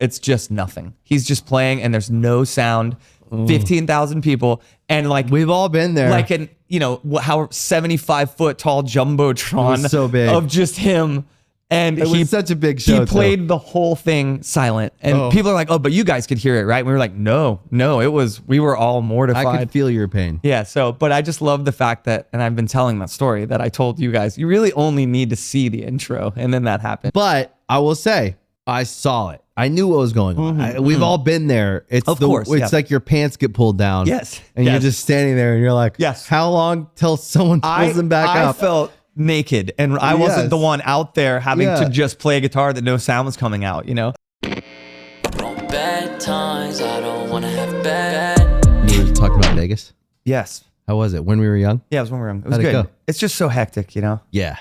it's just nothing. He's just playing and there's no sound. 15,000 people, and like we've all been there. Like an, you know, how 75-foot tall jumbotron so big. of just him. And it was such a big show. He played the whole thing silent, and people are like, "Oh, but you guys could hear it, right?" And we were like, "No, we were all mortified." I could feel your pain. Yeah. So, but I just love the fact that, and I've been telling that story that I told you guys. You really only need to see the intro, and then that happened. But I will say, I saw it. I knew what was going on. We've all been there. It's It's like your pants get pulled down. Yes. And you're just standing there, and you're like, yes. How long till someone pulls them back up? I felt naked, and I wasn't the one out there having to just play a guitar that no sound was coming out, you know? Bad times, I don't want to have bad. You were talking about Vegas? Yes. How was it? When we were young? Yeah, it was when we were young. It was How'd good. it go? It's just so hectic, you know? Yeah.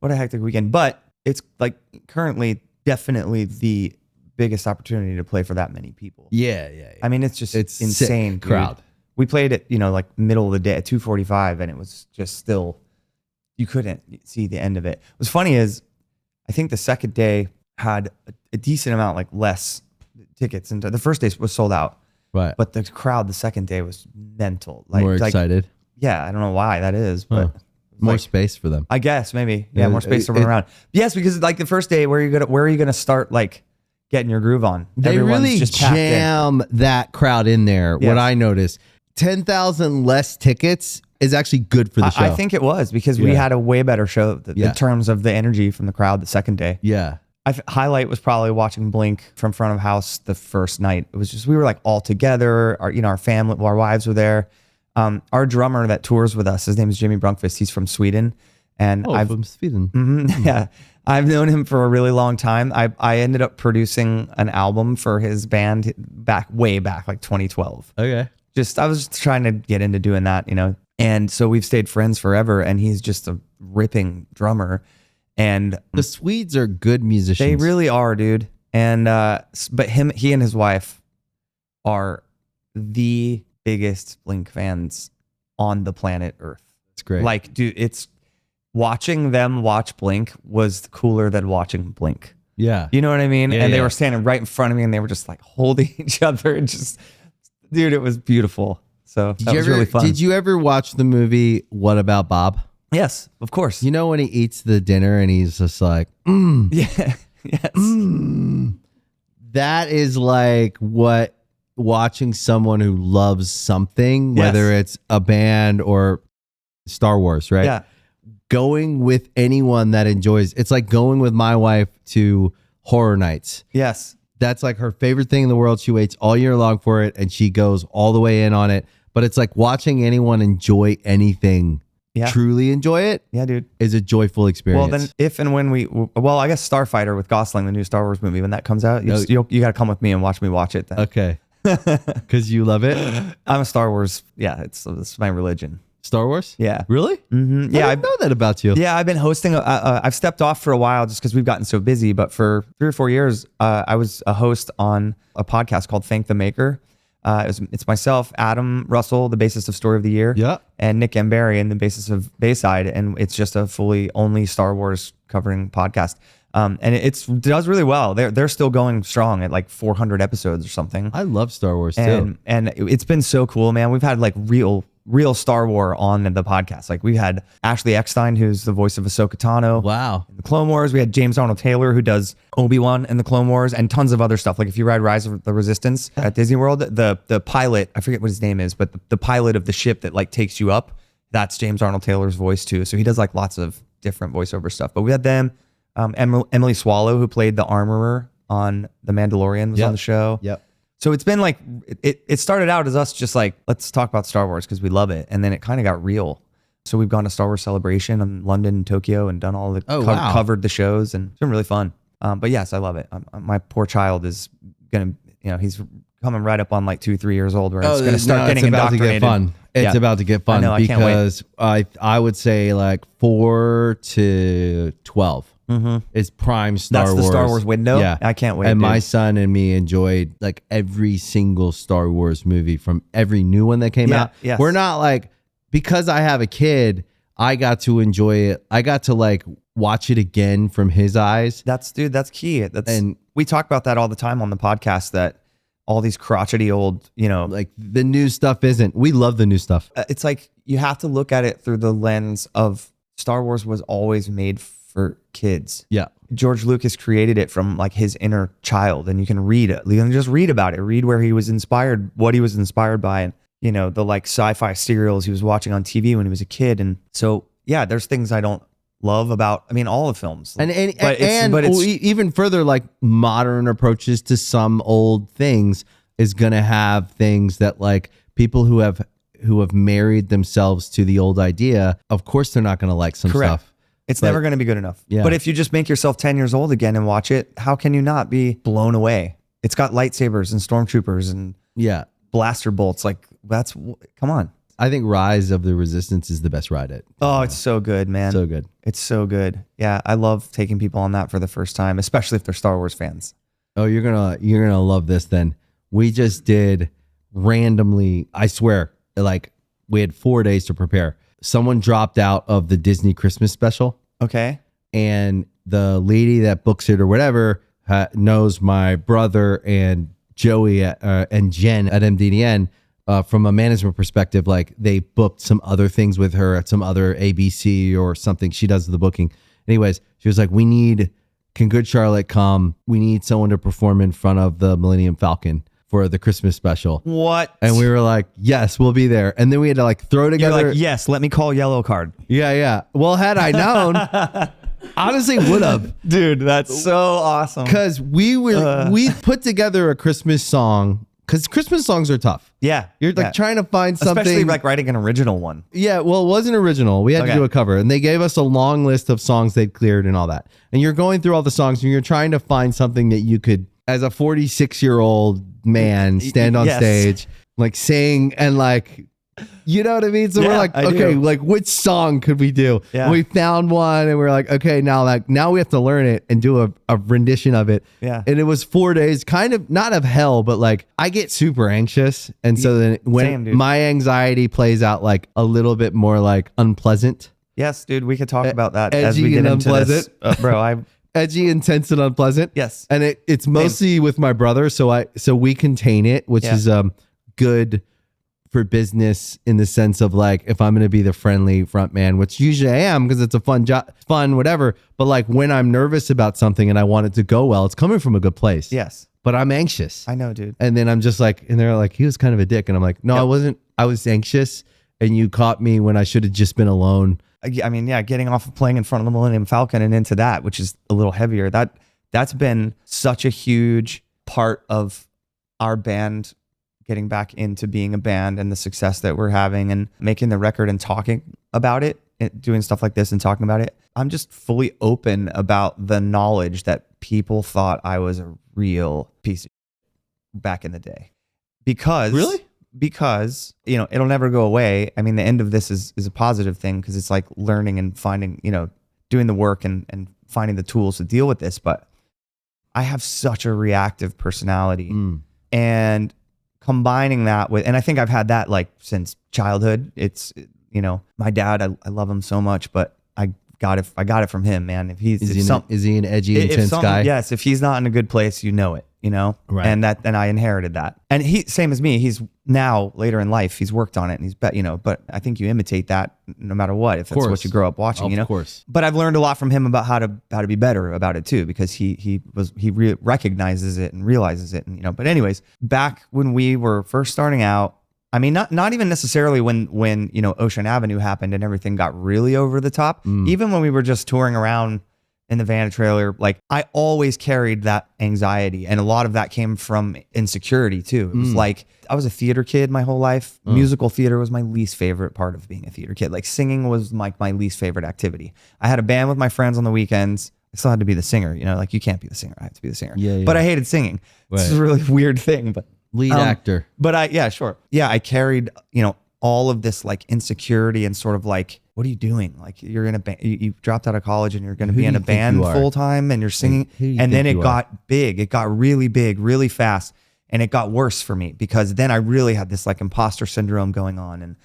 What a hectic weekend. But it's like currently definitely the biggest opportunity to play for that many people. Yeah. I mean, it's insane. Sick crowd. We played at, you know, like middle of the day at 2:45, and it was just still, you couldn't see the end of it. What's funny is I think the second day had a decent amount, like less tickets. And the first day was sold out. Right. But the crowd the second day was mental. Like, more excited. Yeah. I don't know why that is, but more space for them. I guess maybe. Yeah. More space to run around. Yes. Because like the first day, where are you going to start like getting your groove on? They Everyone's really just jam that crowd in there. Yes. What I noticed, 10,000 less tickets is actually good for the show. I think it was because we had a way better show in terms of the energy from the crowd the second day. Yeah. Highlight was probably watching Blink from front of house the first night. It was just, we were like all together. Our family, our wives were there. Our drummer that tours with us, his name is Jimmy Brunkvist. He's from Sweden. And from Sweden. Yeah. I've known him for a really long time. I ended up producing an album for his band way back, like 2012. Okay. I was just trying to get into doing that, you know? And so we've stayed friends forever, and he's just a ripping drummer. And the Swedes are good musicians. They really are, dude. And but he and his wife are the biggest Blink fans on the planet Earth. It's great. Like, dude, it's watching them watch Blink was cooler than watching Blink. Yeah. You know what I mean? Yeah, and they were standing right in front of me, and they were just like holding each other, and just, dude, it was beautiful. So that was really fun. Did you ever watch the movie What About Bob? Yes, of course. You know when he eats the dinner and he's just like, Yeah. Yes. That is like what watching someone who loves something, whether it's a band or Star Wars, right? Yeah. Going with anyone that enjoys, it's like going with my wife to horror nights. Yes. That's like her favorite thing in the world. She waits all year long for it, and she goes all the way in on it. But it's like watching anyone enjoy anything, truly enjoy it. Yeah, dude. Is a joyful experience. Well, then if and when I guess Starfighter with Gosling, the new Star Wars movie, when that comes out, you got to come with me and watch me watch it then. Okay. Because you love it? I'm a Star Wars. Yeah, it's my religion. Star Wars? Yeah. Really? Mm-hmm. Yeah, I know that about you. Yeah, I've been hosting. I've stepped off for a while just because we've gotten so busy. But for 3 or 4 years, I was a host on a podcast called Thank the Maker. It's myself, Adam Russell, the bassist of Story of the Year, and Nick Ambarian, the bassist of Bayside, and it's just a fully only Star Wars covering podcast. And it does really well. They're still going strong at like 400 episodes or something. I love Star Wars too, and it's been so cool, man. We've had like real Star Wars on the podcast. Like we had Ashley Eckstein, who's the voice of Ahsoka Tano. Wow. In the Clone Wars. We had James Arnold Taylor, who does Obi-Wan in the Clone Wars, and tons of other stuff. Like if you ride Rise of the Resistance at Disney World, the pilot, I forget what his name is, but the pilot of the ship that like takes you up, that's James Arnold Taylor's voice too. So he does like lots of different voiceover stuff. But we had them, Emily Swallow, who played the armorer on The Mandalorian, was on the show. Yep. So it's been like, it started out as us just like, let's talk about Star Wars because we love it. And then it kind of got real. So we've gone to Star Wars Celebration in London and Tokyo and done all the, covered the shows, and it's been really fun. But yes, I love it. My poor child is going to, he's coming right up on like 2-3 years old where it's going to start getting indoctrinated. It's about to get fun. I can't wait. Because I would say like 4 to 12 is prime Star Wars. That's the Star Wars window? Yeah. I can't wait. And dude. my son and me enjoyed like every single Star Wars movie from every new one that came out. We're not like, because I have a kid, I got to enjoy it. I got to like watch it again from his eyes. That's key. And we talk about that all the time on the podcast, that all these crotchety old, like the new stuff isn't. We love the new stuff. It's like you have to look at it through the lens of Star Wars was always made for kids. Yeah. George Lucas created it from like his inner child, and you can read it. You can just read about it, read where he was inspired, what he was inspired by, and the like sci-fi serials he was watching on TV when he was a kid. And so, yeah, there's things I don't love about, all the films. But even further, like modern approaches to some old things is going to have things that like people who have married themselves to the old idea, of course they're not going to like some stuff. It's never going to be good enough. Yeah. But if you just make yourself 10 years old again and watch it, how can you not be blown away? It's got lightsabers and stormtroopers and blaster bolts. Like come on. I think Rise of the Resistance is the best ride. It's so good, man. So good. It's so good. Yeah, I love taking people on that for the first time, especially if they're Star Wars fans. Oh, you're gonna love this then. We just did randomly, I swear, like we had 4 days to prepare. Someone dropped out of the Disney Christmas special. Okay. And the lady that books it or whatever knows my brother and Joey and Jen at MDDN. From a management perspective, like they booked some other things with her at some other ABC or something. She does the booking. Anyways, she was like, can Good Charlotte come? We need someone to perform in front of the Millennium Falcon for the Christmas special. What? And we were like, yes, we'll be there. And then we had to like throw together. You're like, yes, let me call Yellowcard. Yeah. Well, had I known, honestly would have. Dude, that's so awesome. Because we put together a Christmas song. Because Christmas songs are tough. Yeah. You're like trying to find something. Especially like writing an original one. Yeah, well, it wasn't original. We had to do a cover. And they gave us a long list of songs they'd cleared and all that. And you're going through all the songs and you're trying to find something that you could, as a 46-year-old man, stand on stage, like sing and like, you know what I mean? So we're like, okay, like which song could we do? Yeah. And we found one and we're like, okay, now we have to learn it and do a rendition of it. Yeah. And it was 4 days, kind of not of hell, but like I get super anxious. And so then when my anxiety plays out like a little bit more like unpleasant. Yes, dude, we could talk about that as we get into this. Bro, edgy, intense, and unpleasant. Yes. And it's mostly with my brother. So we contain it, which is good for business in the sense of like, if I'm going to be the friendly front man, which usually I am because it's a fun job, whatever. But like when I'm nervous about something and I want it to go well, it's coming from a good place. Yes. But I'm anxious. I know, dude. And then I'm just like, and they're like, he was kind of a dick. And I'm like, no, I wasn't. I was anxious and you caught me when I should have just been alone. I mean, yeah, getting off of playing in front of the Millennium Falcon and into that, which is a little heavier, that's been such a huge part of our band getting back into being a band and the success that we're having and making the record and talking about it, doing stuff like this and talking about it. I'm just fully open about the knowledge that people thought I was a real piece of shit back in the day. Because it'll never go away. I mean, the end of this is a positive thing because it's like learning and finding, doing the work and finding the tools to deal with this. But I have such a reactive personality and combining that with, and I think I've had that like since childhood. It's, my dad, I love him so much, but I got it from him, man. Is he an edgy, intense guy? Yes. If he's not in a good place, you know it. Right. And I inherited that. And he, same as me, he's now later in life, he's worked on it and he's but I think you imitate that no matter what, if that's what you grow up watching, Of course. But I've learned a lot from him about how to be better about it too, because he recognizes it and realizes it. And, but anyways, back when we were first starting out, I mean, not even necessarily when Ocean Avenue happened and everything got really over the top, even when we were just touring around in the van trailer, like I always carried that anxiety. And a lot of that came from insecurity too. It was like, I was a theater kid my whole life. Musical theater was my least favorite part of being a theater kid. Like singing was my least favorite activity. I had a band with my friends on the weekends. I still had to be the singer, like you can't be the singer. I have to be the singer. Yeah. But I hated singing. Right. This is a really weird thing, but lead actor. But I carried, all of this like insecurity and sort of like, what are you doing? Like you're in a band, you dropped out of college and you're going to be in a band full time and you're singing. And then it got big. It got really big, really fast. And it got worse for me because then I really had this like imposter syndrome going on.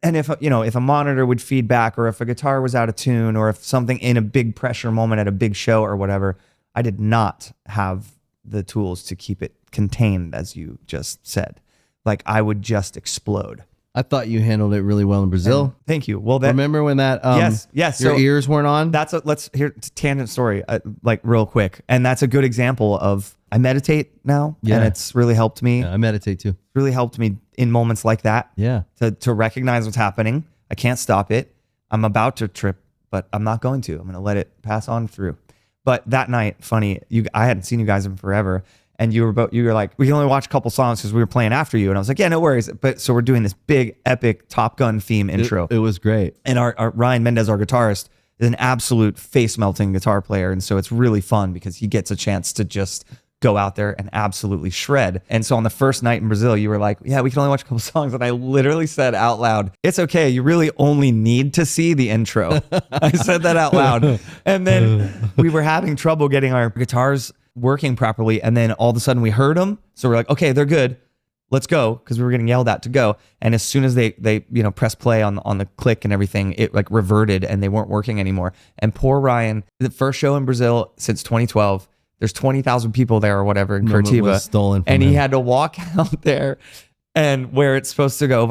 And if a monitor would feedback, or if a guitar was out of tune, or if something in a big pressure moment at a big show or whatever, I did not have the tools to keep it contained, as you just said. Like, I would just explode. I thought you handled it really well in Brazil. Thank you. Well, remember when that yes. your So ears weren't on? let's hear tangent story, like real quick. And that's a good example of, I meditate now, Yeah. and it's really helped me. Yeah, I meditate too. Really helped me in moments like that. Yeah. To recognize what's happening. I can't stop it. I'm about to trip, but I'm not going to. I'm going to let it pass on through. But that night, funny, I hadn't seen you guys in forever. And you were like, we can only watch a couple songs because we were playing after you. And I was like, yeah, no worries. But so we're doing this big, epic Top Gun theme intro. It was great. And our Ryan Mendez, our guitarist, is an absolute face melting guitar player. And so it's really fun because he gets a chance to just go out there and absolutely shred. And so on the first night in Brazil, you were like, yeah, we can only watch a couple songs. And I literally said out loud, it's okay. You really only need to see the intro. I said that out loud. And then we were having trouble getting our guitars working properly. And then all of a sudden we heard them. So we're like, okay, they're good. Let's go. Because we were getting yelled at to go. And as soon as they press play on the click and everything, it like reverted and they weren't working anymore. And poor Ryan, the first show in Brazil since 2012, there's 20,000 people there or whatever in Moment Curitiba. was stolen from and he him. had to walk out there, and where it's supposed to go,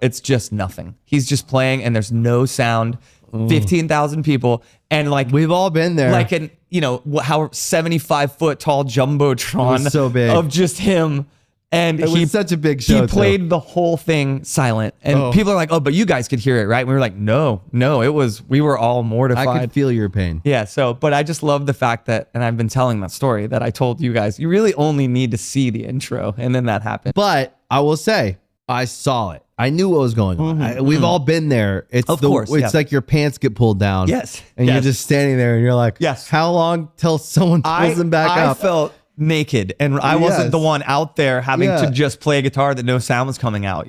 it's just nothing. He's just playing and there's no sound. 15,000 people. And like, We've all been there. like an, how 75-foot tall jumbotron It was so big. of just him. And It was such a big show, He too. played the whole thing silent. And people are like, oh, but you guys could hear it, right? And we were like, no, we were all mortified. I could feel your pain. Yeah. So, but I just love the fact that, and I've been telling that story, that I told you guys, you really only need to see the intro. And then that happened. But I will say, I saw it. I knew what was going on. We've all been there. It's Of course, It's yeah. like your pants get pulled down. Yes, And you're yes. just standing there and you're like, Yes. how long till someone pulls them back I up? felt naked, and I wasn't Yes. the one out there having Yeah. to just play a guitar that no sound was coming out,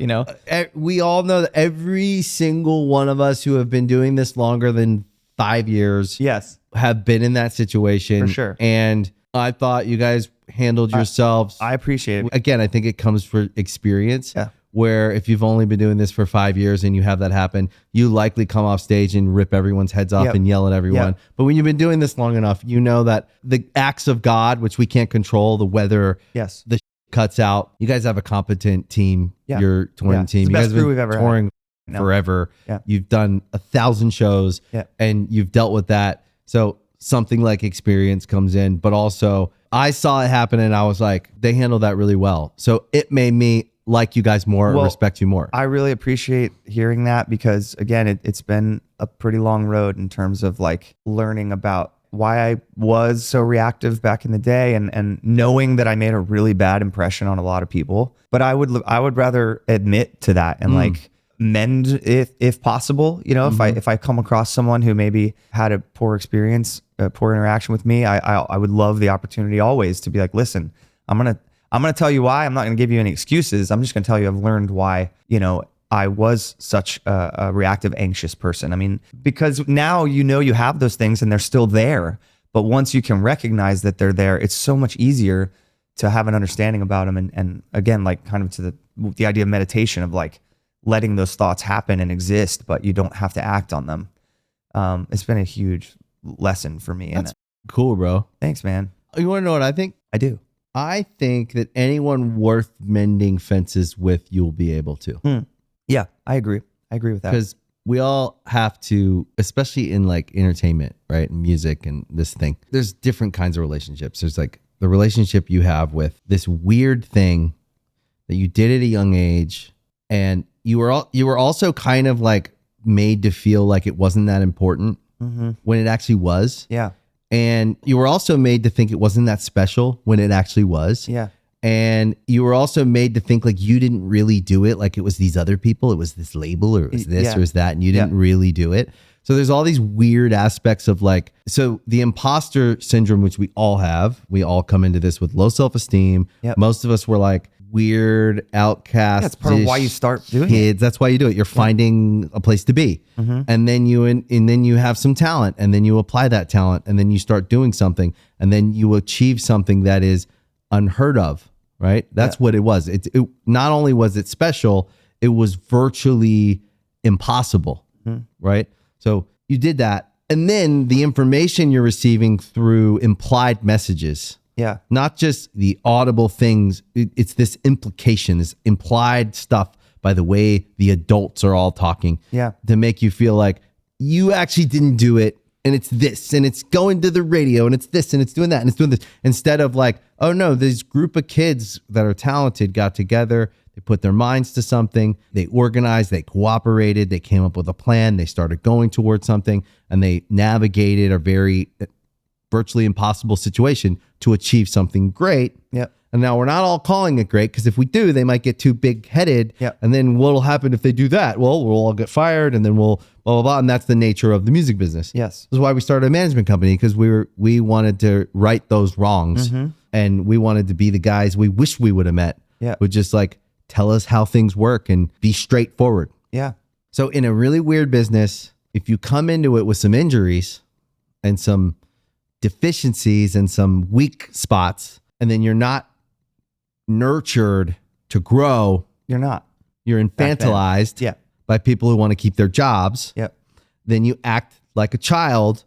We all know that every single one of us who have been doing this longer than 5 years Yes. have been in that situation. For sure. And I thought you guys handled yourselves. I appreciate it. Again, I think it comes for experience. Yeah. Where if you've only been doing this for 5 years and you have that happen, you likely come off stage and rip everyone's heads off Yep. and yell at everyone. Yep. But when you've been doing this long enough, you know that the acts of God, which we can't control, the weather, Yes. the cuts out. You guys have a competent team. Yeah. Your touring Yeah. team. It's the You best guys have crew been we've ever had. touring No. forever. Yeah. You've done 1,000 shows Yeah. and you've dealt with that. So something like experience comes in, but also I saw it happen and I was like, they handled that really well. So it made me like you guys more, Well, respect you more. I really appreciate hearing that, because again, it's been a pretty long road in terms of like learning about why I was so reactive back in the day, and knowing that I made a really bad impression on a lot of people. But I would rather admit to that and like mend if possible. If I come across someone who maybe had a poor experience, a poor interaction with me, I would love the opportunity always to be like, listen, I'm gonna tell you why. I'm not gonna give you any excuses. I'm just gonna tell you I've learned why, I was such a reactive, anxious person. I mean, because now you have those things and they're still there. But once you can recognize that they're there, it's so much easier to have an understanding about them. And again, like kind of to the idea of meditation, of like letting those thoughts happen and exist, but you don't have to act on them. It's been a huge lesson for me. That's cool, bro. Thanks, man. You want to know what I think? I do. I think that anyone worth mending fences with, you'll be able to. Yeah, I agree. I agree with that. Because we all have to, especially in like entertainment, right? And music and this thing, there's different kinds of relationships. There's like the relationship you have with this weird thing that you did at a young age. And you were also kind of like made to feel like it wasn't that important when it actually was. Yeah. And you were also made to think it wasn't that special when it actually was. Yeah. And you were also made to think like you didn't really do it. Like it was these other people. It was this label, or it was this, Yeah. or it was that. And you didn't really do it. So there's all these weird aspects of like, so the imposter syndrome, which we all have, we all come into this with low self-esteem. Yep. Most of us were like weird outcasts. That's part of why you start doing kids. That's why you do it. You're finding a place to be. And then you have some talent, and then you apply that talent, and then you start doing something, and then you achieve something that is unheard of, right? That's what it was. It not only was it special, it was virtually impossible, right? So you did that. And then the information you're receiving through implied messages, Yeah. not just the audible things. It's this implication, this implied stuff by the way the adults are all talking Yeah. to make you feel like you actually didn't do it. And it's this, and it's going to the radio, and it's this, and it's doing that, and it's doing this. Instead of like, oh no, this group of kids that are talented got together, they put their minds to something, they organized, they cooperated, they came up with a plan, they started going towards something, and they navigated a very virtually impossible situation to achieve something great. Yep. And now we're not all calling it great, because if we do, they might get too big headed. Yep. And then what'll happen if they do that? Well, we'll all get fired, and then we'll blah, blah, blah. And that's the nature of the music business. Yes. This is why we started a management company, because we wanted to right those wrongs, and we wanted to be the guys we wish we would have met. Yeah. Would just like tell us how things work and be straightforward. Yeah. So in a really weird business, if you come into it with some injuries and some deficiencies and some weak spots, and then you're not nurtured to grow, You're not. you're infantilized Yeah. by people who want to keep their jobs, Yep. then you act like a child.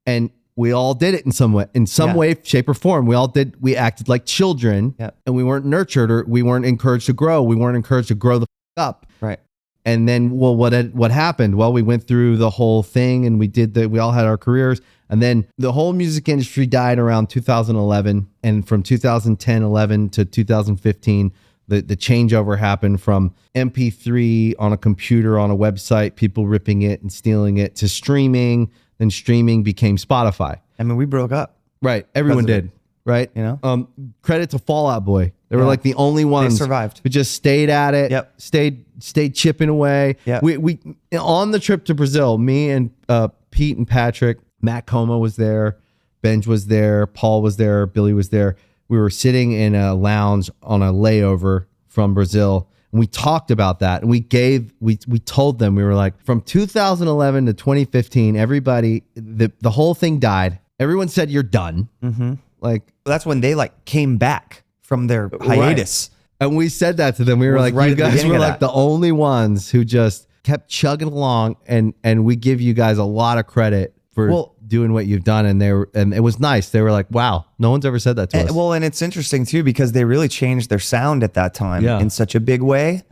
And we all did it in some way, Yeah. way, shape, or form. We acted like children, Yep. and we weren't nurtured, or we weren't encouraged to grow. We weren't encouraged to grow the up. Right. And then, well, what happened? Well, we went through the whole thing, and we all had our careers. And then the whole music industry died around 2011. And from 2011 to 2015, the changeover happened from MP3 on a computer, on a website, people ripping it and stealing it, to streaming. Then streaming became Spotify. I mean, we broke up. Right. Everyone Because of did. Right. You know? Credit to Fall Out Boy. They were Yeah. like the only ones survived. who just stayed at it. Yep. Stayed chipping away. Yep. We on the trip to Brazil, me and Pete and Patrick, Matt Coma was there, Benj was there, Paul was there, Billy was there. We were sitting in a lounge on a layover from Brazil, and we talked about that. And we told them, we were like, from 2011 to 2015, everybody, the whole thing died. Everyone said you're done. Mm-hmm. Like, That's when they like came back from their hiatus. and we said that to them. We were Was like, right you at the guys beginning were of like that. the only ones who just kept chugging along, and we give you guys a lot of credit for doing what you've done. And it was nice. They were like, wow, no one's ever said that to us. Well, and it's interesting too, because they really changed their sound at that time in such a big way.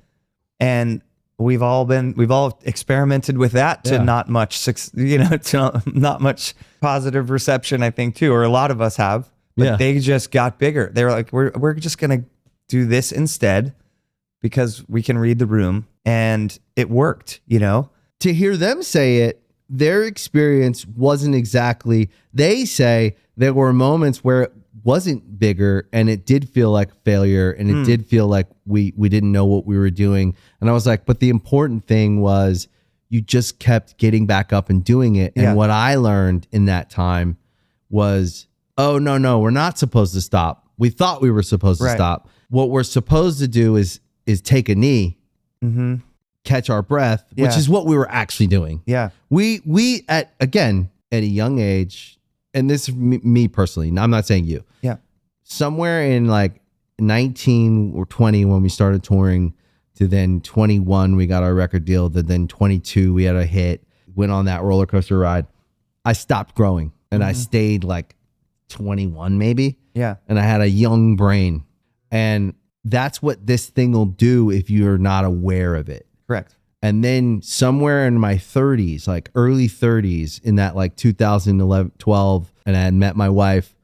And we've all experimented with that to not much, to not much positive reception, I think too, or a lot of us have, but they just got bigger. They were like, we're just going to do this instead because we can read the room, and it worked, To hear them say it, their experience wasn't exactly, they say there were moments where it wasn't bigger, and it did feel like failure, and it did feel like we didn't know what we were doing. And I was like, but the important thing was you just kept getting back up and doing it. And what I learned in that time was, oh, no, we're not supposed to stop. We thought we were supposed to stop. What we're supposed to do is take a knee, catch our breath, which is what we were actually doing. Yeah. We at a young age, and this is me personally, I'm not saying you. Yeah. Somewhere in like 19 or 20 when we started touring, to then 21 we got our record deal, to then 22 we had a hit, went on that roller coaster ride. I stopped growing, and I stayed like 21 maybe. Yeah. And I had a young brain. And that's what this thing will do if you're not aware of it. Correct. And then somewhere in my 30s, like early 30s, in that like 2011, 12, and I had met my wife,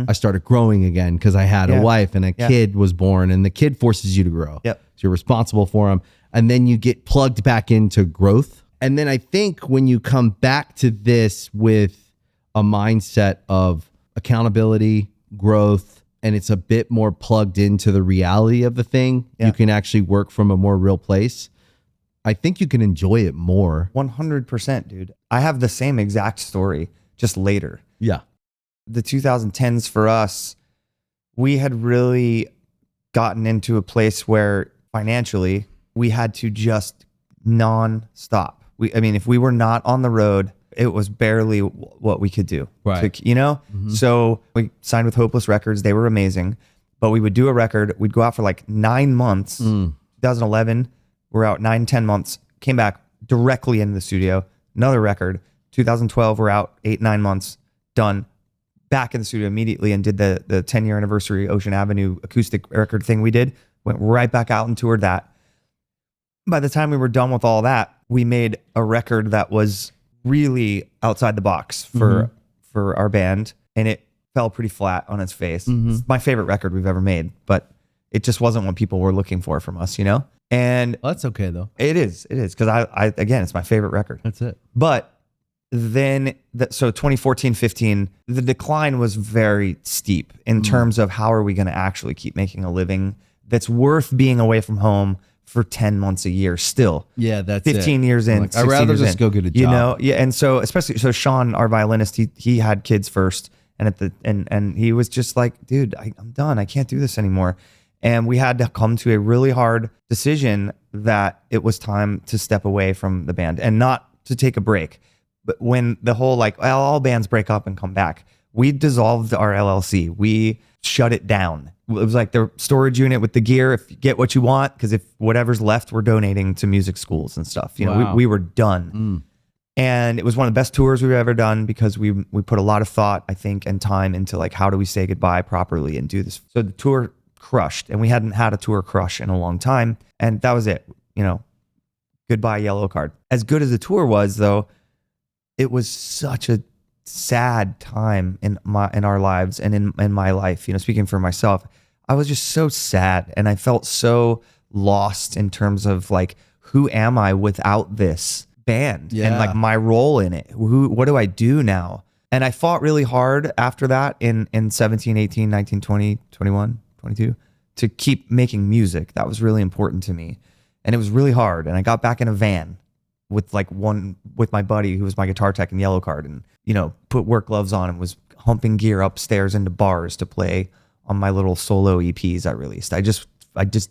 I started growing again because I had a wife, and a kid was born, and the kid forces you to grow. Yep. So you're responsible for them. And then you get plugged back into growth. And then I think when you come back to this with a mindset of accountability, growth, and it's a bit more plugged into the reality of the thing, you can actually work from a more real place. I think you can enjoy it more. 100%, dude. I have the same exact story, just later. Yeah. The 2010s for us, we had really gotten into a place where financially we had to just non-stop. If we were not on the road, it was barely what we could do. Right. So we signed with Hopeless Records. They were amazing, but we would do a record. We'd go out for like 9 months. 2011, We're out 9-10 months. Came back directly into the studio. Another record. 2012, we're out 8-9 months. Done. Back in the studio immediately and did the 10-year anniversary Ocean Avenue acoustic record thing we did. Went right back out and toured that. By the time we were done with all that, we made a record that was really outside the box for our band, and it fell pretty flat on its face. It's my favorite record we've ever made, but it just wasn't what people were looking for from us, you know? And Well, that's okay though. it is because I again, it's my favorite record. That's it. But then, so 2014, 15, the decline was very steep in terms of how are we going to actually keep making a living that's worth being away from home for 10 months a year still. Yeah, that's 15 years in. Like, I'd rather 16 years just in. go get a job. You know, yeah. And so especially, Sean, our violinist, he had kids first, and he was just like, dude, I'm done. I can't do this anymore. And we had to come to a really hard decision that it was time to step away from the band and not to take a break. But when the whole like, well, all bands break up and come back, we dissolved our LLC. We shut it down. It was like the storage unit with the gear. If you get what you want, because if whatever's left, we're donating to music schools and stuff. You know, Wow. we were done. And it was one of the best tours we've ever done because we put a lot of thought, I think, and time into like, how do we say goodbye properly and do this? So the tour crushed, and we hadn't had a tour crush in a long time. And that was it, you know, goodbye Yellowcard. As good as the tour was though, it was such a sad time in our lives and in my life, you know, speaking for myself, I was just so sad and I felt so lost in terms of like, who am I without this band and like my role in it? What do I do now? And I fought really hard after that in 17, 18, 19, 20, 21, 22 to keep making music. That was really important to me. And it was really hard. And I got back in a van with my buddy who was my guitar tech in Yellowcard, and you know, put work gloves on and was humping gear upstairs into bars to play on my little solo EPs I released. I just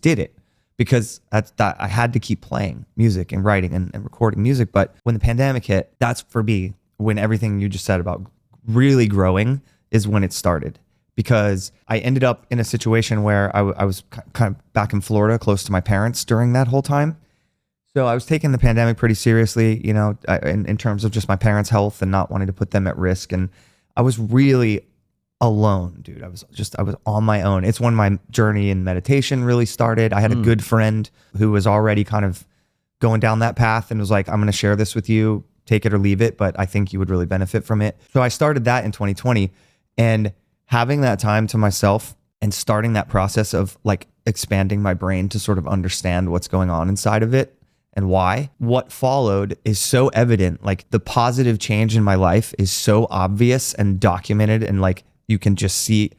did it because I had to keep playing music and writing and recording music. But when the pandemic hit, that's for me when everything you just said about really growing is when it started, because I ended up in a situation where I was kind of back in Florida close to my parents during that whole time. So I was taking the pandemic pretty seriously, you know, in terms of just my parents' health and not wanting to put them at risk. And I was really alone, dude. I was on my own. It's when my journey in meditation really started. I had a good friend who was already kind of going down that path and was like, I'm going to share this with you, take it or leave it, but I think you would really benefit from it. So I started that in 2020, and having that time to myself and starting that process of like expanding my brain to sort of understand what's going on inside of it and why. What followed is so evident. Like the positive change in my life is so obvious and documented, and like you can just see.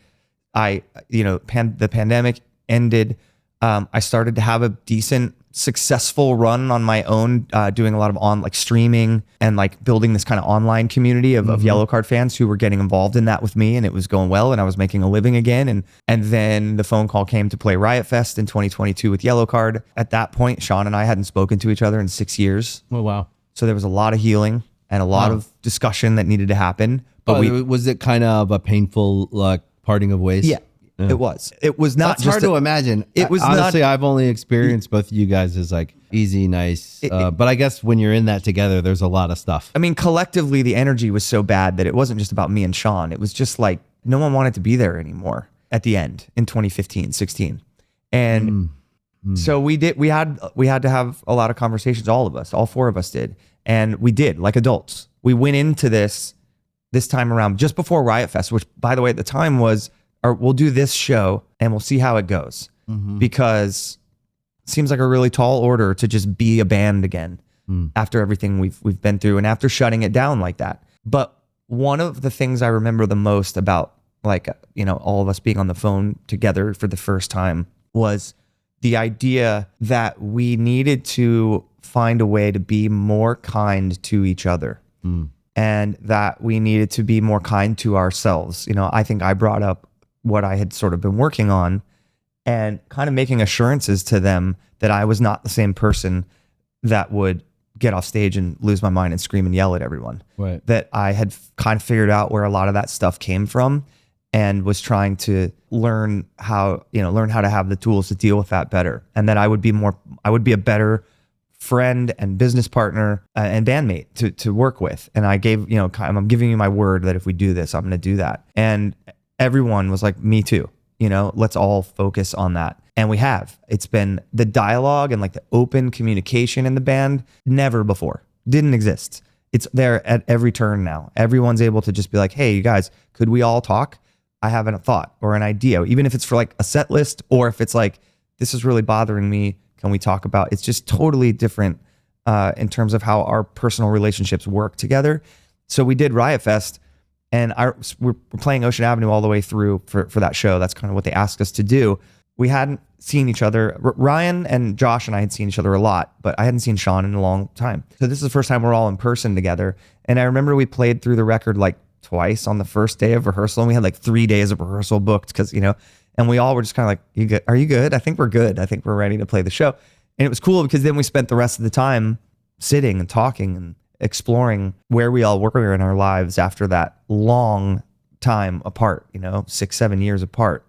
The pandemic ended. I started to have a decent, successful run on my own, doing a lot of streaming and like building this kind of online community of Yellowcard fans who were getting involved in that with me, and it was going well, and I was making a living again. And then the phone call came to play Riot Fest in 2022 with Yellowcard. At that point, Sean and I hadn't spoken to each other in 6 years. Oh, wow. So there was a lot of healing and a lot of discussion that needed to happen. But was it kind of a painful like parting of ways? Yeah. It was. It was not. That's hard to imagine. It was honestly. not, I've only experienced both of you guys as like easy, nice. But I guess when you're in that together, there's a lot of stuff. I mean, collectively, the energy was so bad that it wasn't just about me and Sean. It was just like no one wanted to be there anymore at the end in 2015, 16. And so we had to have a lot of conversations. All of us, all four of us did. And we did, like adults. We went into this time around just before Riot Fest, which by the way, at the time was, we'll do this show and we'll see how it goes, because it seems like a really tall order to just be a band again after everything we've been through and after shutting it down like that. But one of the things I remember the most about like, you know, all of us being on the phone together for the first time was the idea that we needed to find a way to be more kind to each other. And that we needed to be more kind to ourselves. You know, I think I brought up what I had sort of been working on and kind of making assurances to them that I was not the same person that would get off stage and lose my mind and scream and yell at everyone. Right. That I had kind of figured out where a lot of that stuff came from and was trying to learn how to have the tools to deal with that better. And that I would be a better friend and business partner and bandmate to work with. And I gave, I'm giving you my word that if we do this, I'm going to do that. And everyone was like, me too, let's all focus on that. And we have. It's been the dialogue and like the open communication in the band, never before, didn't exist. It's there at every turn now. Everyone's able to just be like, hey, you guys, could we all talk? I have a thought or an idea, even if it's for like a set list, or if it's like, this is really bothering me. Can we talk about? It's just totally different in terms of how our personal relationships work together. So we did Riot Fest, and we're playing Ocean Avenue all the way through for that show. That's kind of what they asked us to do. We hadn't seen each other. Ryan and Josh and I had seen each other a lot, but I hadn't seen Sean in a long time. So this is the first time we're all in person together. And I remember we played through the record like twice on the first day of rehearsal, and we had like 3 days of rehearsal booked because, and we all were just kind of like, you good? Are you good? I think we're good. I think we're ready to play the show. And it was cool because then we spent the rest of the time sitting and talking and exploring where we all were in our lives after that long time apart, 6-7 years apart.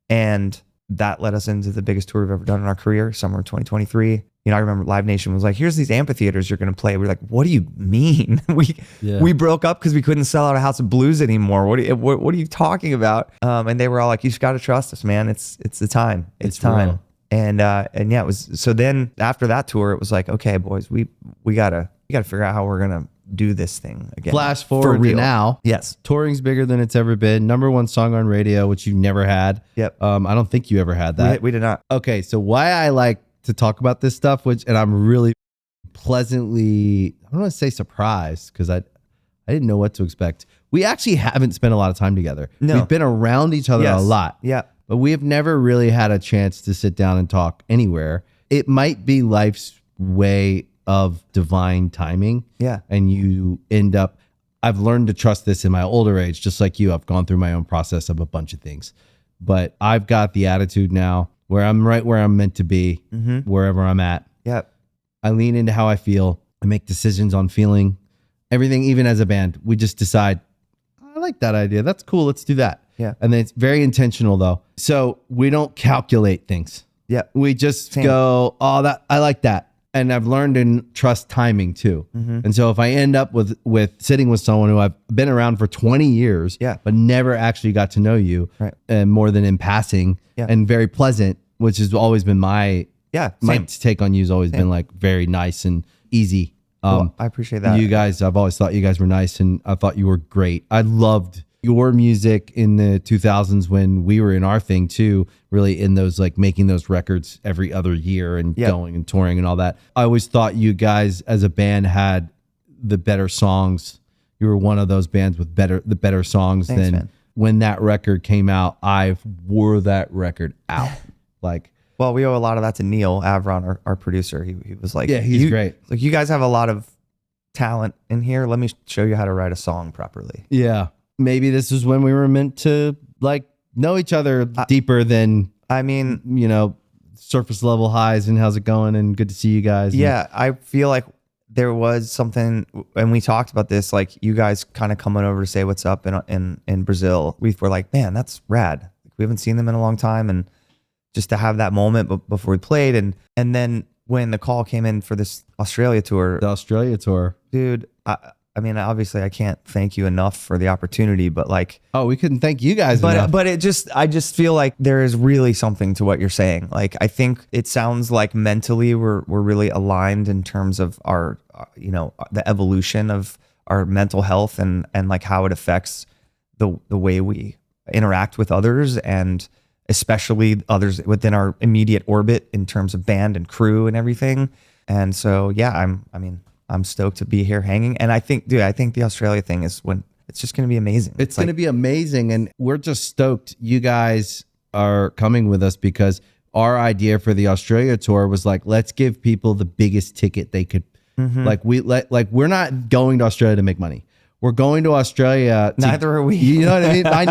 And that led us into the biggest tour we've ever done in our career, summer of 2023. I remember Live Nation was like, here's these amphitheaters you're going to play. We're like, what do you mean? We broke up because we couldn't sell out a House of Blues anymore. What are you talking about? And they were all like, you just got to trust us, man. It's the time. It's time. Real. And yeah, it was. So then after that tour, it was like, okay, boys, we gotta figure out how we're going to do this thing again. Flash forward to now. Yes. Touring's bigger than it's ever been. #1 song on radio, which you never had. Yep. I don't think you ever had that. We did not. Okay. So why I like to talk about this stuff, and I'm really pleasantly, I don't want to say surprised, because I didn't know what to expect. We actually haven't spent a lot of time together. No. We've been around each other a lot. Yeah. But we have never really had a chance to sit down and talk anywhere. It might be life's way of divine timing. Yeah. And you end up, I've learned to trust this in my older age, just like you. I've gone through my own process of a bunch of things. But I've got the attitude now where I'm right where I'm meant to be, wherever I'm at. Yeah. I lean into how I feel. I make decisions on feeling. Everything, even as a band, we just decide, I like that idea. That's cool. Let's do that. Yeah. And then it's very intentional though. So we don't calculate things. Yeah. We just go, oh, that I like that. And I've learned to trust timing too. And so if I end up with sitting with someone who I've been around for 20 years, but never actually got to know you, and more than in passing, and very pleasant, which has always been my take on you has always been like very nice and easy. Well, I appreciate that. You guys, I've always thought you guys were nice, and I thought you were great. I loved your music in the 2000s when we were in our thing too, really in those like making those records every other year and going and touring and all that. I always thought you guys as a band had the better songs. You were one of those bands with the better songs. Thanks, than man. When that record came out, I wore that record out. Well, we owe a lot of that to Neil Avron, our producer. He was like, he's great. Like, you guys have a lot of talent in here. Let me show you how to write a song properly. Yeah. Maybe this is when we were meant to like know each other deeper than, surface level highs and how's it going and good to see you guys. Yeah. I feel like there was something, and we talked about this, like you guys kind of coming over to say what's up in Brazil. We were like, man, that's rad. We haven't seen them in a long time. And just to have that moment before we played. And then when the call came in for this Australia tour. The Australia tour. Dude, I mean, obviously I can't thank you enough for the opportunity, but like, oh, we couldn't thank you guys enough. But I just feel like there is really something to what you're saying. Like, I think it sounds like mentally we're really aligned in terms of our, the evolution of our mental health and like how it affects the way we interact with others, and especially others within our immediate orbit in terms of band and crew and everything. And so, yeah, I'm stoked to be here hanging. And I think the Australia thing is when it's just going to be amazing. It's going to be amazing. And we're just stoked you guys are coming with us, because our idea for the Australia tour was like, let's give people the biggest ticket they could. We're not going to Australia to make money. We're going to Australia. Neither are we. You know what I mean? I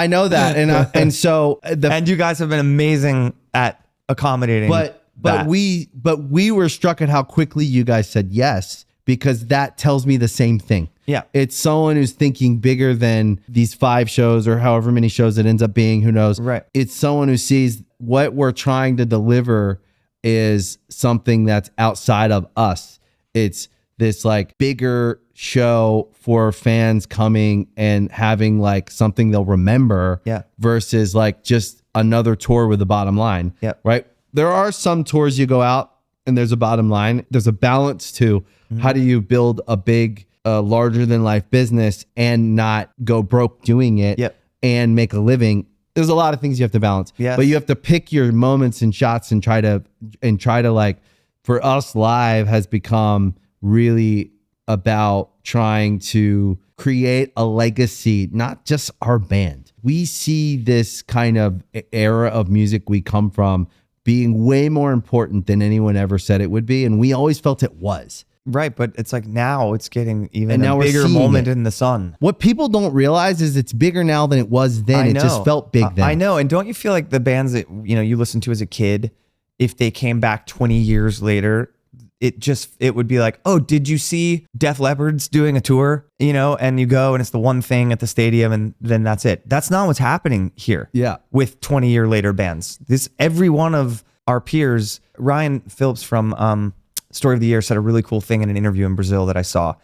know that. And so and you guys have been amazing at accommodating. But we were struck at how quickly you guys said yes, because that tells me the same thing. Yeah. It's someone who's thinking bigger than these 5 shows or however many shows it ends up being, who knows. Right. It's someone who sees what we're trying to deliver is something that's outside of us. It's this like bigger show for fans coming and having like something they'll remember versus like just another tour with a bottom line. Right. There are some tours you go out and there's a bottom line. There's a balance to how do you build a big, larger than life business and not go broke doing it and make a living. There's a lot of things you have to balance, but you have to pick your moments and shots and try to like, for us, live has become really about trying to create a legacy, not just our band. We see this kind of era of music we come from being way more important than anyone ever said it would be. And we always felt it was. Right, but it's like now it's getting even a bigger moment in the sun. What people don't realize is it's bigger now than it was then. It just felt big then. I know. And don't you feel like the bands that you listened to as a kid, if they came back 20 years later, it would be like, oh, did you see Def Leppard's doing a tour? And you go and it's the one thing at the stadium and then that's it. That's not what's happening here. Yeah. With 20-year later bands. Every one of our peers, Ryan Phillips from Story of the Year said a really cool thing in an interview in Brazil that I saw,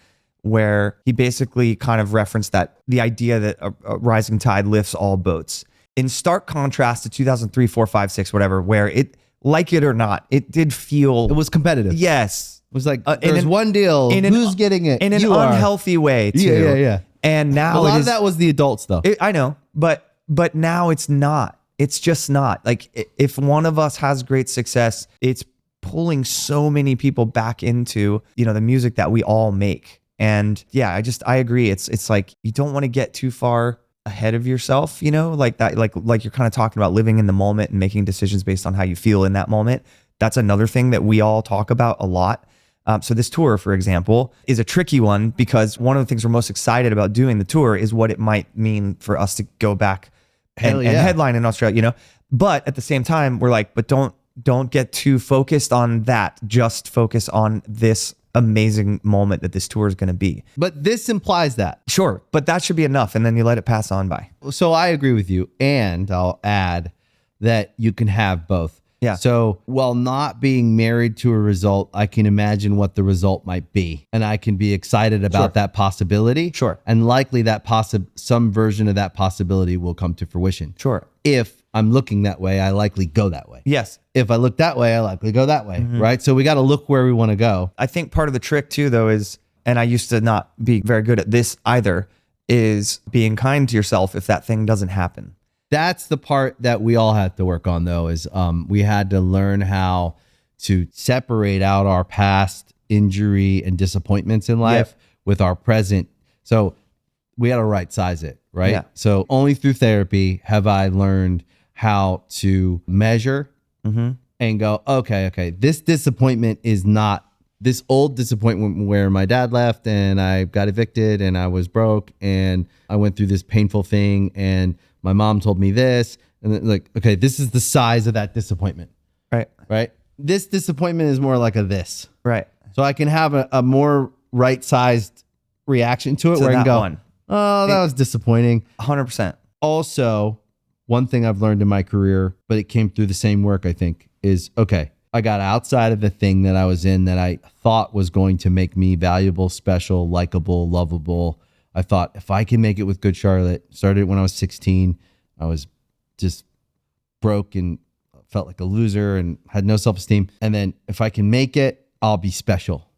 where he basically kind of referenced that the idea that a rising tide lifts all boats. In stark contrast to 2003, 4, 5, 6, whatever, where it, like it or not, it did feel... It was competitive. Yes. It was like, there's one deal. Who's getting it? In an unhealthy way, too. Yeah. And now a lot of that was the adults, though. I know, but now it's not. It's just not. Like, if one of us has great success, it's pulling so many people back into the music that we all make. And yeah, I agree. It's like you don't want to get too far ahead of yourself, like that, like you're kind of talking about living in the moment and making decisions based on how you feel in that moment. That's another thing that we all talk about a lot. So this tour, for example, is a tricky one because one of the things we're most excited about doing the tour is what it might mean for us to go back and headline in Australia, but at the same time, we're like, but don't get too focused on that. Just focus on this amazing moment that this tour is going to be. But this implies that. Sure, but that should be enough, and then you let it pass on by. So I agree with you, and I'll add that you can have both. Yeah. So while not being married to a result, I can imagine what the result might be, and I can be excited about that possibility. Sure. And likely that some version of that possibility will come to fruition. Sure. If I'm looking that way, I likely go that way. Yes. If I look that way, I likely go that way, right? So we got to look where we want to go. I think part of the trick too, though, is, and I used to not be very good at this either, is being kind to yourself if that thing doesn't happen. That's the part that we all had to work on, though, is we had to learn how to separate out our past injury and disappointments in life with our present. So we had to right size it, right? Yeah. So only through therapy have I learned how to measure and go, okay, this disappointment is not this old disappointment where my dad left and I got evicted and I was broke and I went through this painful thing and my mom told me this. And then like, okay, this is the size of that disappointment. Right. This disappointment is more like a this. Right. So I can have a more right-sized reaction to it where I can go, oh, that was disappointing. 100%. Also, one thing I've learned in my career, but it came through the same work, I think, is, okay, I got outside of the thing that I was in that I thought was going to make me valuable, special, likable, lovable. I thought if I can make it with Good Charlotte, started when I was 16, I was just broke and felt like a loser and had no self-esteem. And then if I can make it, I'll be special.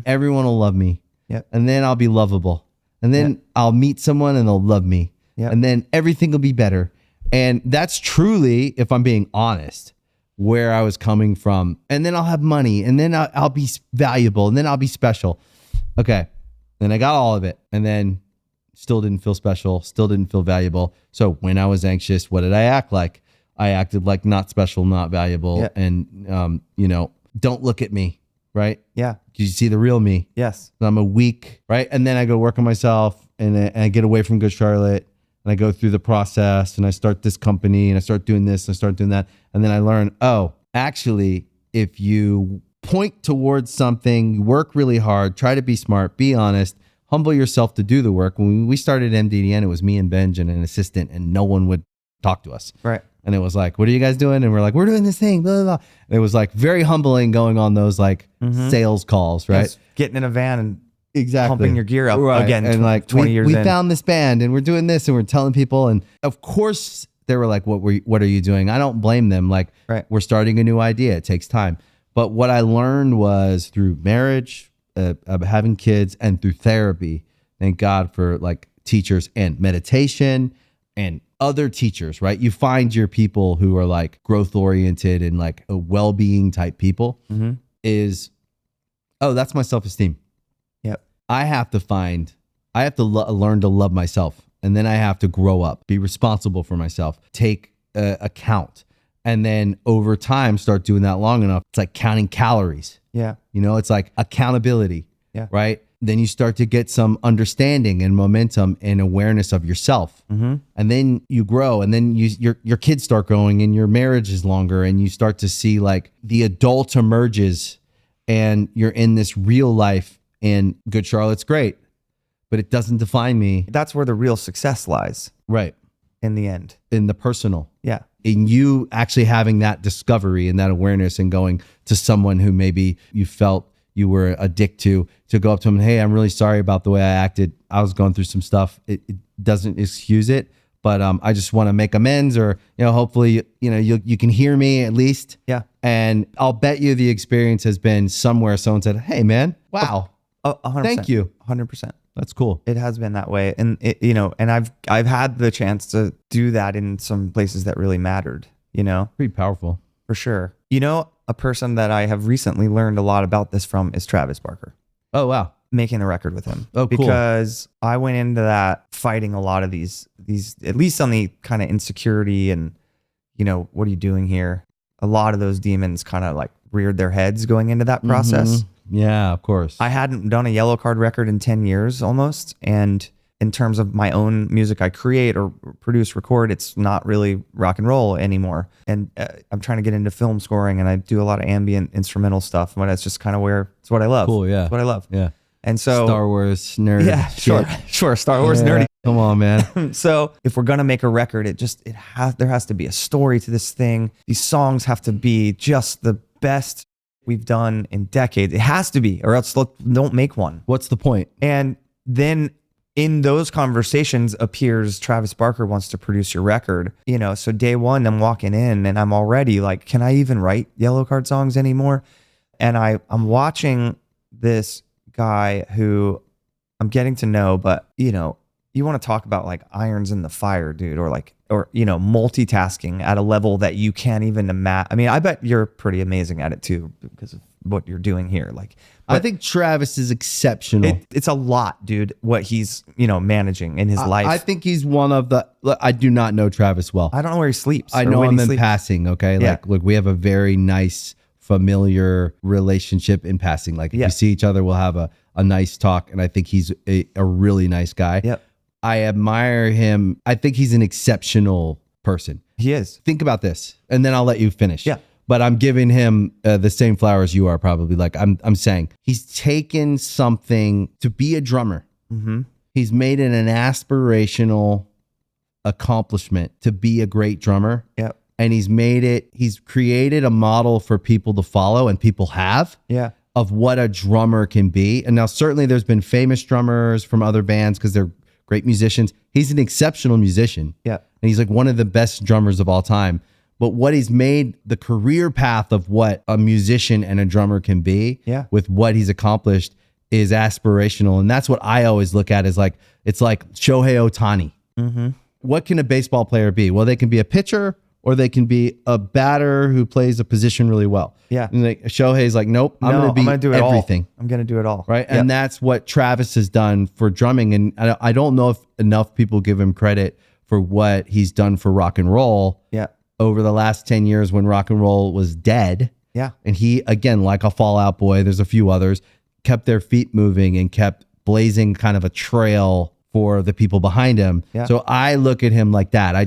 Everyone will love me. Yep. And then I'll be lovable. And then I'll meet someone and they'll love me. Yep. And then everything will be better. And that's truly, if I'm being honest, where I was coming from. And then I'll have money and then I'll be valuable and then I'll be special. Okay. Then I got all of it and then still didn't feel special, still didn't feel valuable. So when I was anxious, what did I act like? I acted like not special, not valuable. And, don't look at me. Right. Yeah. You see the real me. Yes. I'm a weak. Right. And then I go work on myself and I get away from Good Charlotte. And I go through the process and I start this company and I start doing this and I start doing that. And then I learn, oh, actually, if you point towards something, you work really hard, try to be smart, be honest, humble yourself to do the work. When we started MDDN, it was me and Benj and an assistant and no one would talk to us. Right. And it was like, what are you guys doing? And we're like, we're doing this thing, blah, blah, blah. And it was like very humbling going on those like sales calls, right? Just getting in a van and Exactly. pumping your gear up again. And like 20 years we in. found this band and we're doing this and we're telling people. And of course they were like, what are you doing? I don't blame them. Like we're starting a new idea. It takes time. But what I learned was through marriage, having kids, and through therapy, thank God for like teachers and meditation and other teachers, right? You find your people who are like growth oriented and like a well-being type people that's my self-esteem. Yep. I have to learn to love myself. And then I have to grow up, be responsible for myself, take account. And then over time, start doing that long enough. It's like counting calories. Yeah. It's like accountability. Yeah. Right. Then you start to get some understanding and momentum and awareness of yourself. And then you grow, and then your kids start growing, and your marriage is longer, and you start to see like the adult emerges, and you're in this real life. And Good Charlotte's great, but it doesn't define me. That's where the real success lies. Right. In the end. In the personal. Yeah. In you actually having that discovery and that awareness and going to someone who maybe you felt you were a dick to go up to them, hey, I'm really sorry about the way I acted. I was going through some stuff. It doesn't excuse it, but I just want to make amends, or, hopefully, you can hear me at least. Yeah. And I'll bet you the experience has been somewhere someone said, hey man, wow. 100%. Thank you. 100%. That's cool. It has been that way. And and I've had the chance to do that in some places that really mattered, Pretty powerful. for sure. A person that I have recently learned a lot about this from is Travis Barker, Oh, wow. making the record with him. Oh, cool. Because I went into that fighting a lot of these, at least on the kind of insecurity and, what are you doing here? A lot of those demons kind of like reared their heads going into that process. Yeah, of course. I hadn't done a Yellowcard record in 10 years almost. And in terms of my own music I create or produce, record, it's not really rock and roll anymore. And I'm trying to get into film scoring, and I do a lot of ambient instrumental stuff, but it's just kind of it's what I love. Cool, yeah. It's what I love. Yeah. And so Star Wars nerd. yeah, shit. sure. Star Wars nerdy. Come on, man. So if we're gonna make a record, there has to be a story to this thing. These songs have to be just the best we've done in decades. It has to be, or else don't make one. What's the point? And then in those conversations appears Travis Barker wants to produce your record. So day one, I'm walking in and I'm already like, can I even write Yellowcard songs anymore? And I'm watching this guy who I'm getting to know, but you want to talk about like irons in the fire, dude, or multitasking at a level that you can't even imagine. I mean, I bet you're pretty amazing at it too, because of what you're doing here. Like, I think Travis is exceptional. It's a lot, dude, what he's, managing in his life. I think he's one of the, I do not know Travis well. I don't know where he sleeps. I or know when him he in sleeps. passing. Okay. Yeah. Like, look, we have a very nice, familiar relationship in passing. Like, if Yeah. we see each other, we'll have a nice talk. And I think he's a really nice guy. Yep. I admire him. I think he's an exceptional person. He is. Think about this, and then I'll let you finish. Yeah. But I'm giving him the same flowers you are probably. Like I'm saying, he's taken something to be a drummer. He's made it an aspirational accomplishment to be a great drummer. Yep. And he's created a model for people to follow, and people have. Yeah. Of what a drummer can be. And now certainly there's been famous drummers from other bands because they're great musicians. He's an exceptional musician. Yeah. And he's like one of the best drummers of all time. But what he's made the career path of what a musician and a drummer can be with what he's accomplished is aspirational. And that's what I always look at as like, it's like Shohei Ohtani. What can a baseball player be? Well, they can be a pitcher, or they can be a batter who plays a position really well. Yeah. And like Shohei's like, nope, I'm going to be do everything. I'm going to do it all. Right. Yep. And that's what Travis has done for drumming. And I don't know if enough people give him credit for what he's done for rock and roll over the last 10 years when rock and roll was dead. Yeah. And he, again, like a Fall Out Boy, there's a few others, kept their feet moving and kept blazing kind of a trail for the people behind him. Yeah. So I look at him like that. I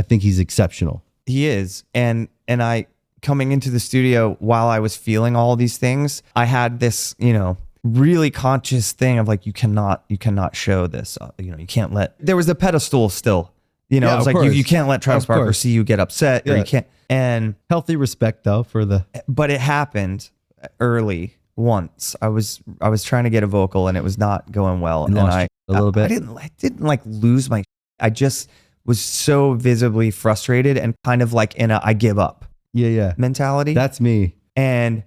think he's exceptional. He is. And I, coming into the studio while I was feeling all these things, I had this, really conscious thing of like, you cannot show this, you can't there was a pedestal still, You know, Yeah, I was of like, you course. can't let Travis Of Barker course. see you get upset, or Yeah. you can't. And Healthy respect though for the. but it happened early once. I was trying to get a vocal and it was not going well, You and lost a little bit. I didn't like lose my. I just was so visibly frustrated and kind of like in a I give up Yeah. mentality. That's me. And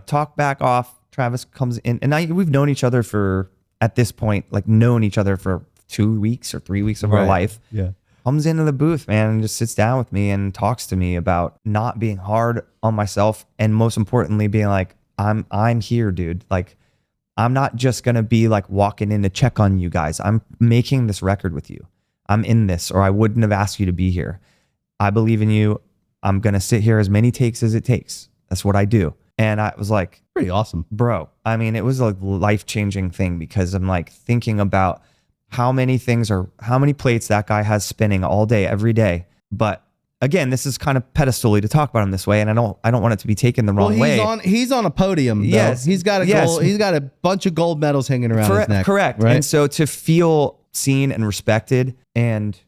talk back off. Travis comes in, and we've known each other for, at this point, like known each other for 2 weeks or 3 weeks of our Right. life. Yeah. Comes into the booth, man, and just sits down with me and talks to me about not being hard on myself, and most importantly, being like, I'm here, dude. Like, I'm not just gonna be like walking in to check on you guys. I'm making this record with you. I'm in this, or I wouldn't have asked you to be here. I believe in you. I'm gonna sit here as many takes as it takes. That's what I do. And I was like, Pretty awesome. bro, I mean, it was a life-changing thing, because I'm like thinking about how many plates that guy has spinning all day, every day. But again, this is kind of pedestal-y to talk about him this way, and I don't want it to be taken the wrong way. He's on a podium. Though. Yes. He's got he's got a bunch of gold medals hanging around his neck. Correct. Right? And so to feel seen and respected and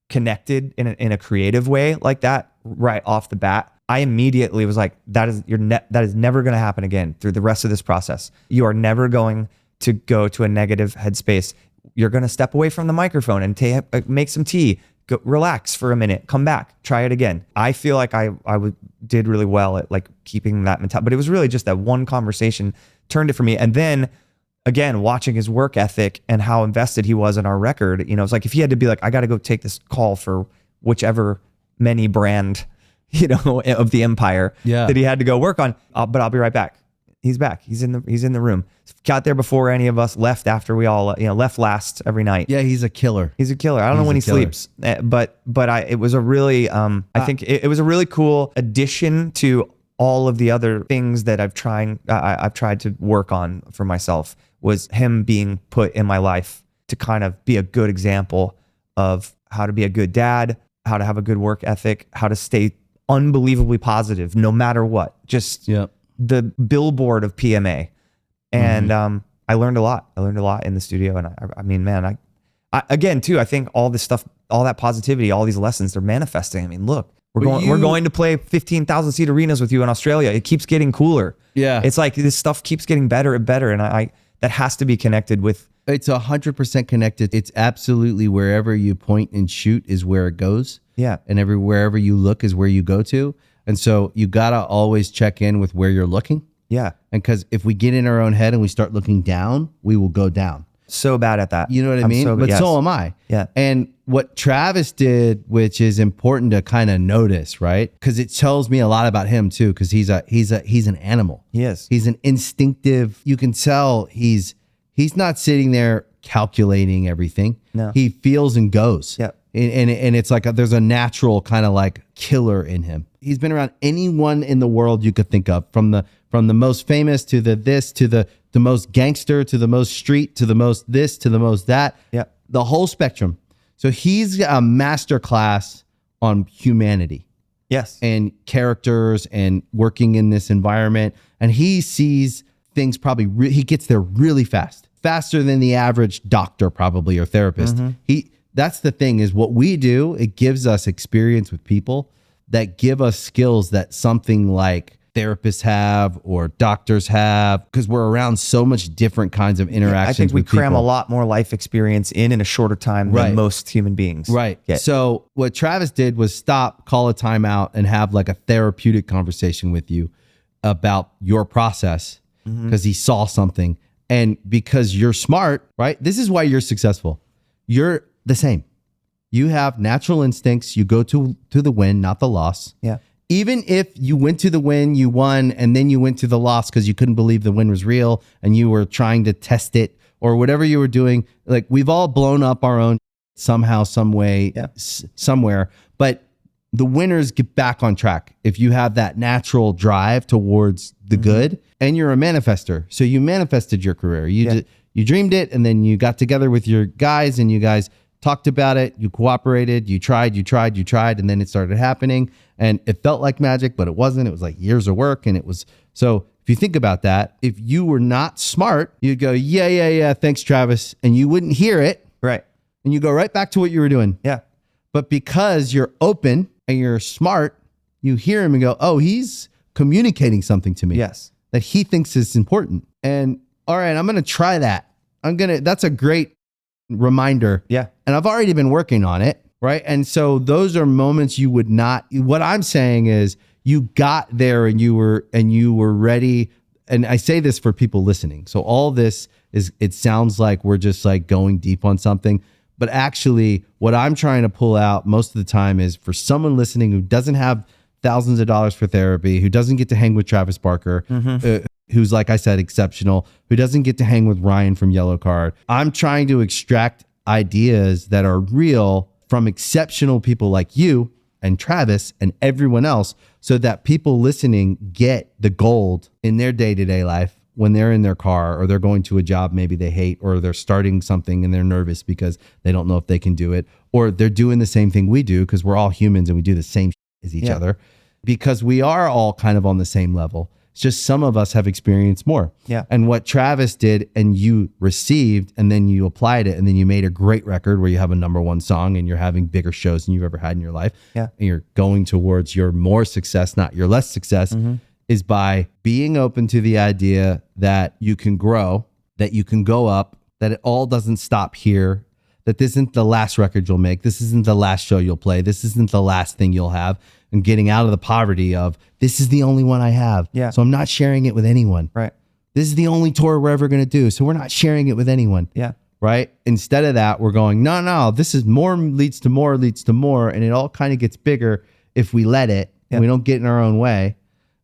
connected in a creative way like that right off the bat, I immediately was like, that is never going to happen again through the rest of this process. You are never going to go to a negative headspace. You're going to step away from the microphone and make some tea, go relax for a minute, come back, try it again. I feel like I did really well at like keeping that mentality, but it was really just that one conversation turned it for me. And then again, watching his work ethic and how invested he was in our record, it's like if he had to be like, I got to go take this call for whichever many brand, of the empire that he had to go work on, but I'll be right back. He's back. He's in the room. Got there before any of us left, after we all, left last every night. Yeah, he's a killer. He's a killer. I don't know when he sleeps, but it was a really, I think it was a really cool addition to all of the other things that I've tried to work on for myself, was him being put in my life to kind of be a good example of how to be a good dad, how to have a good work ethic, how to stay unbelievably positive no matter what. Just the billboard of PMA. And I learned a lot. I learned a lot in the studio. And I mean, man, I again too, I think all this stuff, all that positivity, all these lessons, they're manifesting. I mean, look, we're going to play 15,000 seat arenas with you in Australia. It keeps getting cooler. Yeah. It's like this stuff keeps getting better and better. And I that has to be connected with. It's 100% connected. It's absolutely wherever you point and shoot is where it goes. Yeah. And wherever you look is where you go to. And so you got to always check in with where you're looking. Yeah. And because if we get in our own head and we start looking down, we will go down. So bad at that. You know what I mean? So am I. Yeah. And what Travis did, which is important to kind of notice, right? Because it tells me a lot about him too, because he's an animal. He is. He's an instinctive, you can tell he's not sitting there calculating everything. No. He feels and goes. Yep. And it's like there's a natural kind of like killer in him. He's been around anyone in the world you could think of, from the most famous to the most gangster to the most street to the most this to the most that. Yeah. The whole spectrum. So he's a master class on humanity. Yes. And characters and working in this environment. And he sees things probably, he gets there really fast, faster than the average doctor probably or therapist. That's the thing is what we do, it gives us experience with people that give us skills that something like therapists have or doctors have, because we're around so much different kinds of interactions. I think we with cram people. a lot more life experience in a shorter time than most human beings. Right. get. So what Travis did was stop, call a timeout, and have like a therapeutic conversation with you about your process, because he saw something. And because you're smart, right? This is why you're successful. You're the same. You have natural instincts. You go to the win, not the loss. Yeah. Even if you went to the win, you won, and then you went to the loss because you couldn't believe the win was real and you were trying to test it or whatever you were doing. Like, we've all blown up our own somehow, some way, somewhere. But the winners get back on track if you have that natural drive towards the good, and you're a manifester. So you manifested your career. You dreamed it, and then you got together with your guys and you guys talked about it, you cooperated, you tried, and then it started happening. And it felt like magic, but it wasn't. It was like years of work. And it was, so if you think about that, if you were not smart, you'd go, yeah, thanks, Travis. And you wouldn't hear it. Right. And you go right back to what you were doing. Yeah. But because you're open and you're smart, you hear him and go, oh, he's communicating something to me. Yes. That he thinks is important. And all right, I'm going to try that. That's a great reminder. Yeah. And I've already been working on it. Right. And so those are moments you would not, what I'm saying is you got there and you were ready. And I say this for people listening. So all this is, it sounds like we're just like going deep on something, but actually what I'm trying to pull out most of the time is for someone listening who doesn't have thousands of dollars for therapy, who doesn't get to hang with Travis Barker, who's, like I said, exceptional, who doesn't get to hang with Ryan from Yellowcard. I'm trying to extract ideas that are real from exceptional people like you and Travis and everyone else, so that people listening get the gold in their day-to-day life when they're in their car or they're going to a job maybe they hate, or they're starting something and they're nervous because they don't know if they can do it, or they're doing the same thing we do because we're all humans and we do the same as each other, because we are all kind of on the same level. It's just some of us have experienced more. Yeah. And what Travis did and you received, and then you applied it, and then you made a great record where you have a #1 song and you're having bigger shows than you've ever had in your life. Yeah. And you're going towards your more success, not your less success, is by being open to the idea that you can grow, that you can go up, that it all doesn't stop here, that this isn't the last record you'll make. This isn't the last show you'll play. This isn't the last thing you'll have. And getting out of the poverty of, this is the only one I have. Yeah. So I'm not sharing it with anyone. Right. This is the only tour we're ever going to do. So we're not sharing it with anyone. Yeah. Right. Instead of that, we're going, no, this is more leads to more, leads to more. And it all kind of gets bigger if we let it, and we don't get in our own way.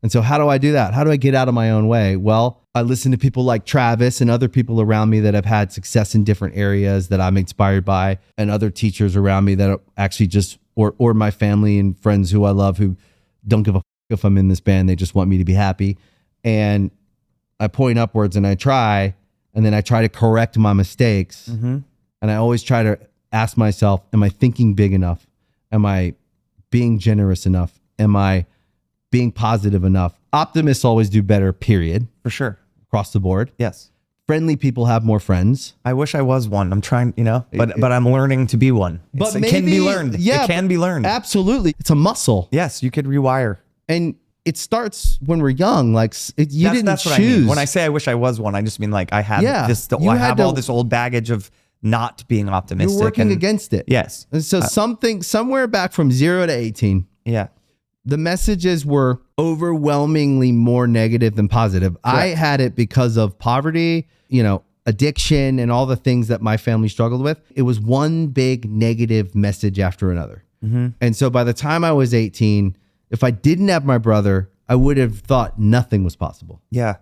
And so how do I do that? How do I get out of my own way? Well, I listen to people like Travis and other people around me that have had success in different areas that I'm inspired by, and other teachers around me that are actually just, or my family and friends who I love who don't give a if I'm in this band. They just want me to be happy. And I point upwards and I try, and then I try to correct my mistakes. And I always try to ask myself, am I thinking big enough? Am I being generous enough? Am I being positive enough? Optimists always do better, period. For sure. Across the board. Yes. Friendly people have more friends. I wish I was one. I'm trying, but I'm learning to be one. But it can be learned. Yeah, it can be learned. Absolutely. It's a muscle. Yes, you could rewire. And it starts when we're young. Like you didn't that's choose. What I mean. When I say I wish I was one, I just mean like I had I have all this old baggage of not being optimistic. You're working against it. Yes. And so somewhere back from 0 to 18. Yeah. The messages were overwhelmingly more negative than positive. Correct. I had it because of poverty, addiction, and all the things that my family struggled with. It was one big negative message after another. And so by the time I was 18, if I didn't have my brother, I would have thought nothing was possible. Yeah.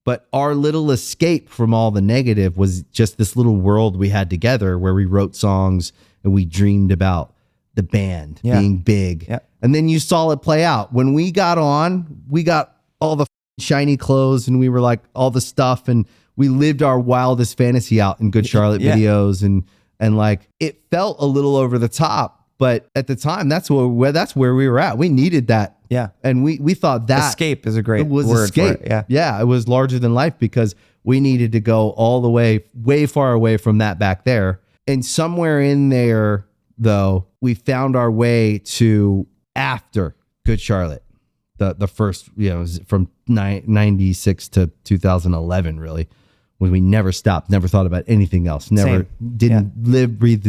But our little escape from all the negative was just this little world we had together where we wrote songs and we dreamed about the band being big. Yeah. And then you saw it play out. When we got on, we got all the shiny clothes and we were like all the stuff, and we lived our wildest fantasy out in Good Charlotte videos, and like it felt a little over the top, but at the time that's where we were at. We needed that. Yeah. And we thought that escape is a great word escape. For it. Yeah. Yeah, it was larger than life because we needed to go all the way far away from that back there. And somewhere in there though, we found our way to after Good Charlotte, the first, from 96 to 2011, really, when we never stopped, never thought about anything else, didn't live, breathe,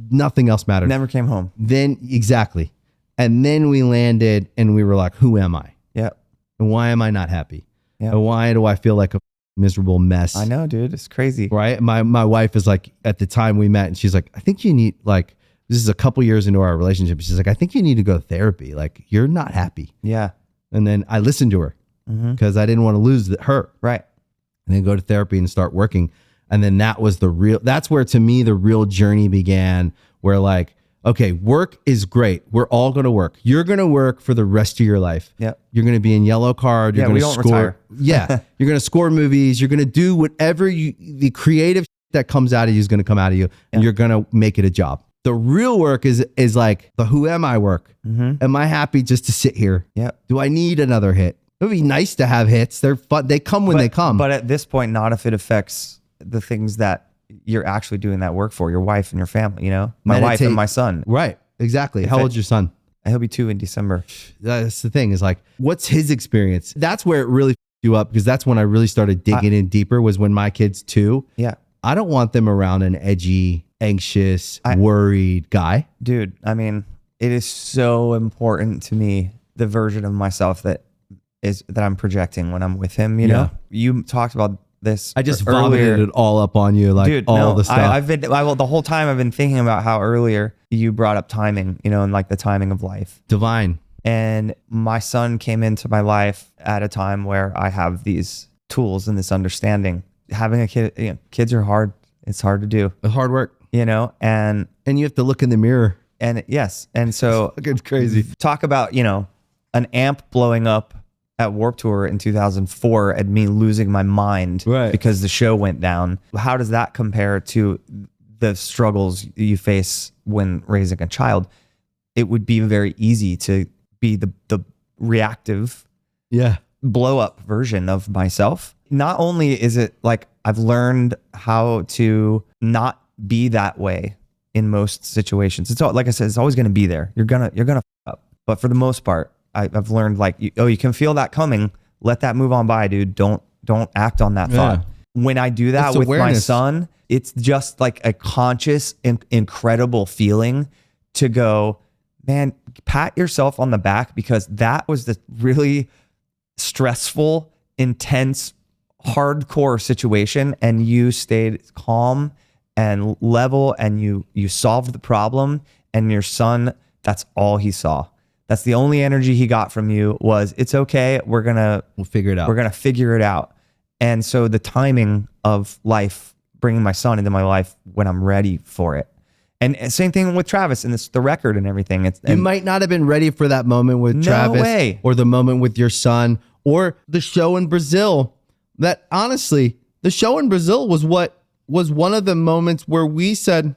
nothing else mattered. Never came home. Then exactly. And then we landed and we were like, who am I? Yeah. And why am I not happy? Yeah. And why do I feel like a miserable mess? I know, dude. It's crazy. Right? My wife is like, at the time we met, and she's like, I think you need, like, this is a couple years into our relationship. She's like, I think you need to go to therapy. Like, you're not happy. Yeah. And then I listened to her because I didn't want to lose her. Right. And then go to therapy and start working. And then that's where to me, the real journey began, where like, okay, work is great. We're all going to work. You're going to work for the rest of your life. Yep. You're going to be in Yellowcard. You're going to score. Retire. Yeah. You're going to score movies. You're going to do whatever the creative that comes out of you is going to come out of you, and you're going to make it a job. The real work is like the who am I work. Am I happy just to sit here? Yep. Do I need another hit? It would be nice to have hits. They're fun. They come when they come. But at this point, not if it affects the things that you're actually doing that work for, your wife and your family, my wife and my son. Right. exactly. How old's your son? He'll be 2 in December. That's the thing, is like, what's his experience? That's where it really you up, because that's when I really started digging in deeper, was when my kid's 2. Yeah. I don't want them around an edgy, anxious, worried guy. Dude, I mean, it is so important to me, the version of myself that I'm projecting when I'm with him, you know? You talked about this. I just vomited it all up on you, like, dude, all the stuff. The whole time I've been thinking about how earlier you brought up timing, you know, and like the timing of life. Divine. And my son came into my life at a time where I have these tools and this understanding. Having a kid, you know, kids are hard. It's hard to do. It's hard work, you know, and you have to look in the mirror. And yes. And so it's crazy. Talk about, you know, an amp blowing up at Warped Tour in 2004 and me losing my mind because the show went down. How does that compare to the struggles you face when raising a child? It would be very easy to be the reactive blow up version of myself. Not only is it like I've learned how to not be that way in most situations. It's all, like I said, it's always going to be there. You're gonna f up, but for the most part, I've learned like, you can feel that coming. Let that move on by, dude. Don't act on that thought. When I do that with my son, it's just like a conscious, incredible feeling to go, man, pat yourself on the back, because that was the really stressful, intense, hardcore situation, and you stayed calm and level, and you solved the problem. And your son, that's all he saw. That's the only energy he got from you was, it's okay. We'll figure it out. We're going to figure it out. And so the timing of life, bringing my son into my life when I'm ready for it. And same thing with Travis and the record and everything. You might not have been ready for that moment with Travis, or the moment with your son, or the show in Brazil. That honestly, the show in Brazil was one of the moments where we said,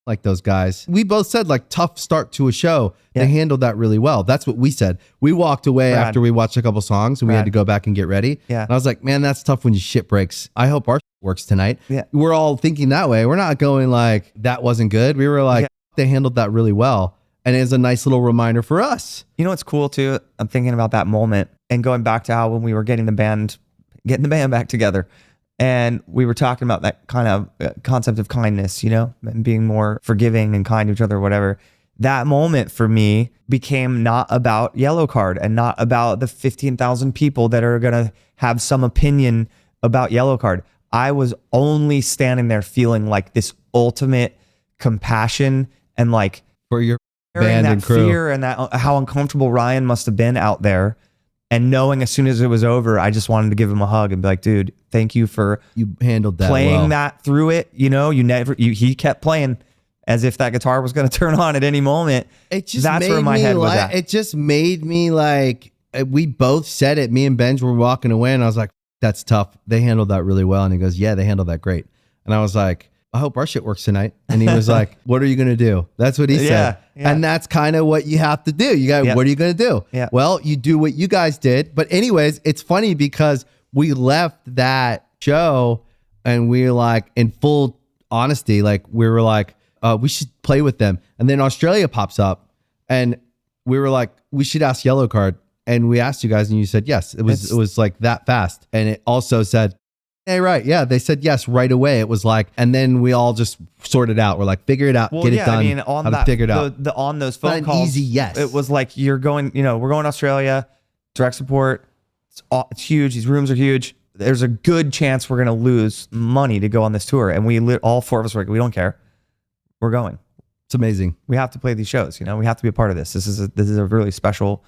like those guys. We both said, like, tough start to a show. They handled that really well. That's what we said. We walked away after we watched a couple songs, and we had to go back and get ready. And I was like, man, that's tough when your shit breaks. I hope our shit works tonight. We're all thinking that way. We're not going like, that wasn't good. We were like, they handled that really well. And it's a nice little reminder for us. You know what's cool too? I'm thinking about that moment and going back to how when we were getting the band back together. And we were talking about that kind of concept of kindness, you know, and being more forgiving and kind to each other, whatever. That moment for me became not about Yellowcard and not about the 15,000 people that are going to have some opinion about Yellowcard. I was only standing there feeling like this ultimate compassion and like for your band and crew, fear, and that how uncomfortable Ryan must have been out there. And knowing as soon as it was over, I just wanted to give him a hug and be like, dude, thank you for handled that playing that through it. You know, he kept playing as if that guitar was going to turn on at any moment. That's where my head was at. It just made me like, we both said it. Me and Benj were walking away, and I was like, that's tough. They handled that really well. And he goes, yeah, they handled that great. And I was like, I hope our shit works tonight. And he was like, what are you going to do? That's what he said. Yeah. And that's kind of what you have to do. You got, what are you going to do? Yeah. Well, you do what you guys did. But anyways, it's funny because we left that show and we were like, in full honesty, like we were like, we should play with them. And then Australia pops up and we were like, we should ask Yellowcard. And we asked you guys and you said, yes, it was like that fast. And it also said, hey, right. Yeah. They said yes right away. It was like, and then we all just sorted out. We're like, figure it out, get it done. I mean, on that, figure it out. On those phone calls, easy yes. It was like, you're going, you know, we're going to Australia, direct support. It's huge. These rooms are huge. There's a good chance we're going to lose money to go on this tour. And all four of us were like, we don't care. We're going. It's amazing. We have to play these shows. You know, we have to be a part of this. This is a really special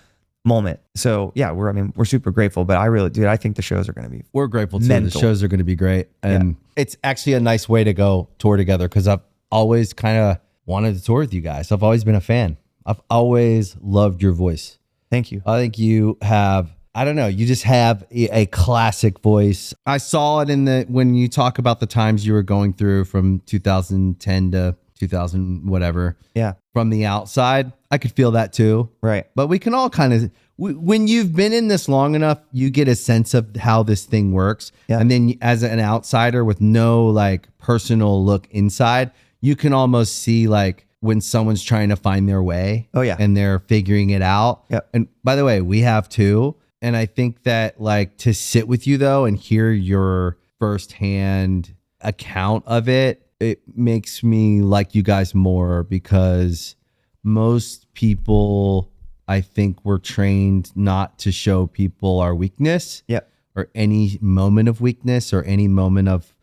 moment. So yeah, we're super grateful, but I think the shows are going to be we're grateful too. mental. The shows are going to be great. And it's actually a nice way to go tour together, because I've always kind of wanted to tour with you guys. I've always been a fan. I've always loved your voice. Thank you. I think you have, I don't know, you just have a classic voice. I saw it when you talk about the times you were going through from 2010 to 2000 whatever. Yeah. From the outside, I could feel that too. Right. But we can all kind of, when you've been in this long enough, you get a sense of how this thing works. Yeah. And then as an outsider with no like personal look inside, you can almost see like when someone's trying to find their way. Oh, yeah. And they're figuring it out. Yep. And by the way, we have too. And I think that like to sit with you though and hear your firsthand account of it, it makes me like you guys more, because most people, I think, were trained not to show people our weakness. Yep. Or any moment of weakness or any moment of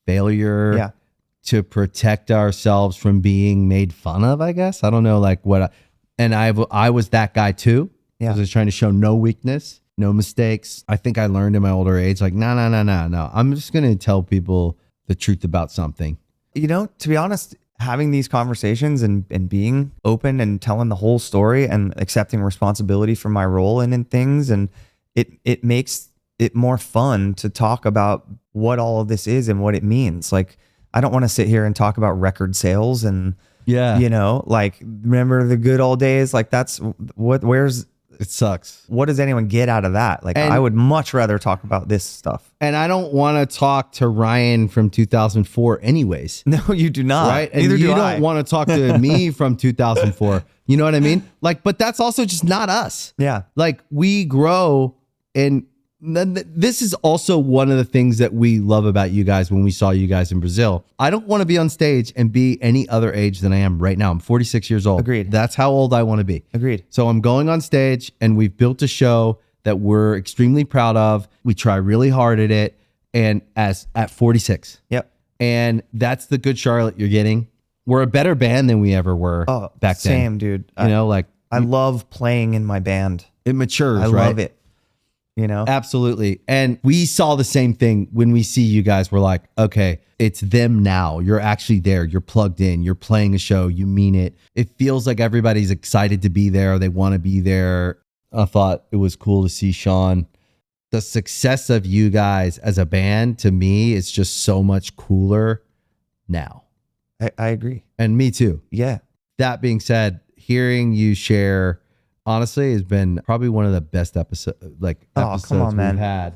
failure. Yeah. To protect ourselves from being made fun of, I guess. I don't know, like what. I was that guy too. Yeah. I was trying to show no weakness, no mistakes. I think I learned in my older age, like, no. I'm just going to tell people the truth about something. You know, to be honest, having these conversations and being open and telling the whole story and accepting responsibility for my role in things, and it makes it more fun to talk about what all of this is and what it means. Like, I don't want to sit here and talk about record sales and, you know, like, remember the good old days? Like, that's what, it sucks. What does anyone get out of that? Like, I would much rather talk about this stuff. And I don't want to talk to Ryan from 2004 anyways. No, you do not. Right? And Neither you do don't I. want to talk to me from 2004. You know what I mean? Like, but that's also just not us. Yeah. Like, we grow, and this is also one of the things that we love about you guys when we saw you guys in Brazil. I don't want to be on stage and be any other age than I am right now. I'm 46 years old. Agreed. That's how old I want to be. Agreed. So I'm going on stage, and we've built a show that we're extremely proud of. We try really hard at it, and at 46. Yep. And that's the good Charlotte you're getting. We're a better band than we ever were back then. Same, dude. You know, like, I love playing in my band. it matures, I right? love it. You know? Absolutely. And we saw the same thing when we see you guys. We're like, okay, it's them now. You're actually there. You're plugged in. You're playing a show. You mean it. It feels like everybody's excited to be there. They want to be there. I thought it was cool to see Sean. The success of you guys as a band, to me, is just so much cooler now. I agree. And me too. Yeah. That being said, hearing you share, honestly, has been probably one of the best episodes come on, man. we've had.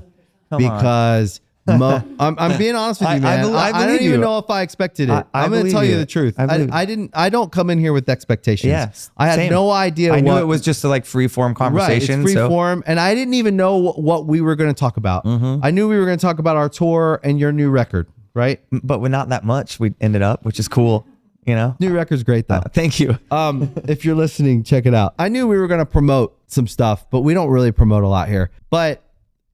Come on. Because I'm being honest with you, man. I don't believe even you. know if I expected it. I'm going to believe tell you you. the truth. I I don't come in here with expectations. Yes. I had Same. no idea. I knew it was just a like free form conversation. Right, it's free form, and I didn't even know what we were going to talk about. I knew we were going to talk about our tour and your new record, right? But we're not that much. We ended up, which is cool. You know? New record's great though. Thank you. If you're listening, check it out. I knew we were going to promote some stuff, but we don't really promote a lot here. But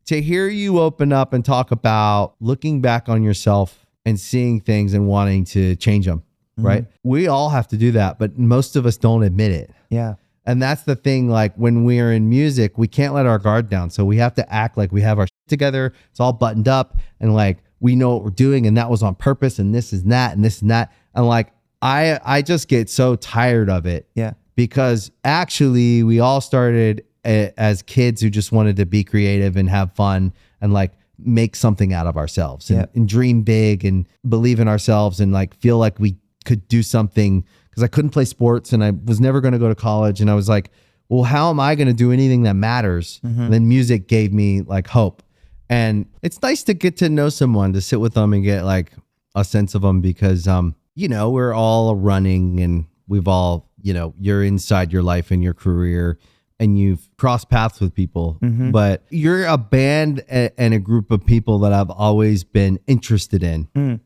to hear you open up and talk about looking back on yourself and seeing things and wanting to change them, right? We all have to do that, but most of us don't admit it. Yeah. And that's the thing, like when we're in music, we can't let our guard down. So we have to act like we have our shit together. It's all buttoned up and like we know what we're doing, and that was on purpose, and this is that and this and that. And like I just get so tired of it. Yeah. Because actually we all started as kids who just wanted to be creative and have fun and like make something out of ourselves and dream big and believe in ourselves and like feel like we could do something, because I couldn't play sports and I was never going to go to college. And I was like, well, how am I going to do anything that matters? And then music gave me like hope. And it's nice to get to know someone, to sit with them and get like a sense of them, because, you know, we're all running and we've all, you know, you're inside your life and your career and you've crossed paths with people, but you're a band and a group of people that I've always been interested in. And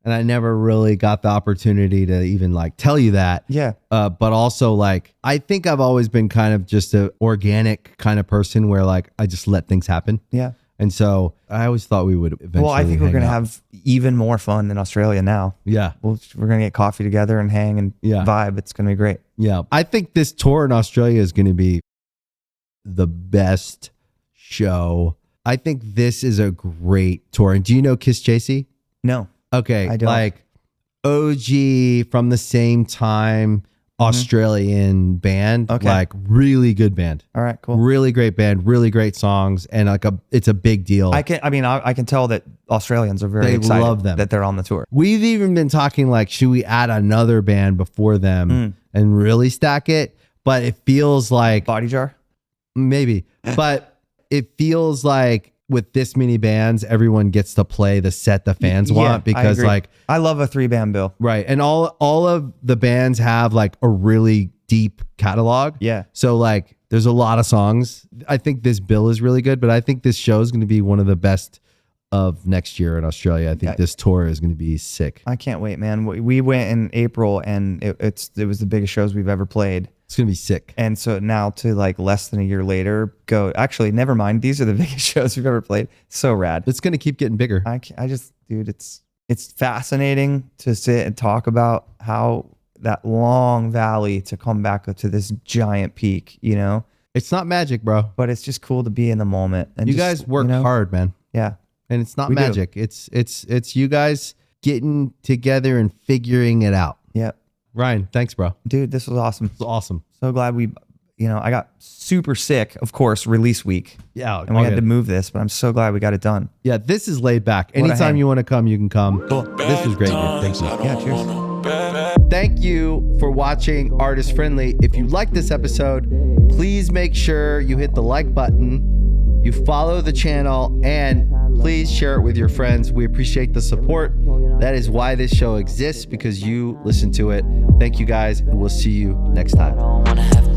I never really got the opportunity to even like tell you that. Yeah. But also like, I think I've always been kind of just an organic kind of person where like, I just let things happen. Yeah. And so I always thought we would eventually. Well, I think we're going to hang out. have even more fun in Australia now. Yeah. We're going to get coffee together and hang and vibe. It's going to be great. Yeah. I think this tour in Australia is going to be the best show. I think this is a great tour. And do you know Kiss Chasey? No. Okay. I don't. Like OG from the same time, Australian band. Okay. Like really good band. All right, cool. Really great band, really great songs, and like it's a big deal. I can tell that Australians are very They excited love them. that they're on the tour. We've even been talking like, should we add another band before them and really stack it? But it feels like Body Jar? maybe, but it feels like with this many bands, everyone gets to play the set the fans want, because like I love a 3-band bill. Right. And all of the bands have like a really deep catalog. Yeah. So like there's a lot of songs. I think this bill is really good, but I think this show is going to be one of the best of next year in Australia. I think this tour is going to be sick. I can't wait, man. We went in April and it was the biggest shows we've ever played. It's going to be sick. And so now to like less than a year later go, actually, never mind. These are the biggest shows we've ever played. So rad. It's going to keep getting bigger. I just, dude, it's fascinating to sit and talk about how that long valley to come back up to this giant peak, you know? It's not magic, bro. But it's just cool to be in the moment. And you just, guys work hard, man. Yeah. And it's not We do. magic. It's you guys getting together and figuring it out. Yep. Ryan, thanks, bro. Dude, this was awesome. It's awesome. So glad I got super sick, of course, release week. Yeah. And we had to move this, but I'm so glad we got it done. Yeah, this is laid back. a Anytime hang. you want to come, you can come. This was great, man. Thank you. Yeah, cheers. Thank you for watching Artist Friendly. If you like this episode, please make sure you hit the like button, you follow the channel, and please share it with your friends. We appreciate the support. That is why this show exists, because you listen to it. Thank you guys, and we'll see you next time. I don't wanna have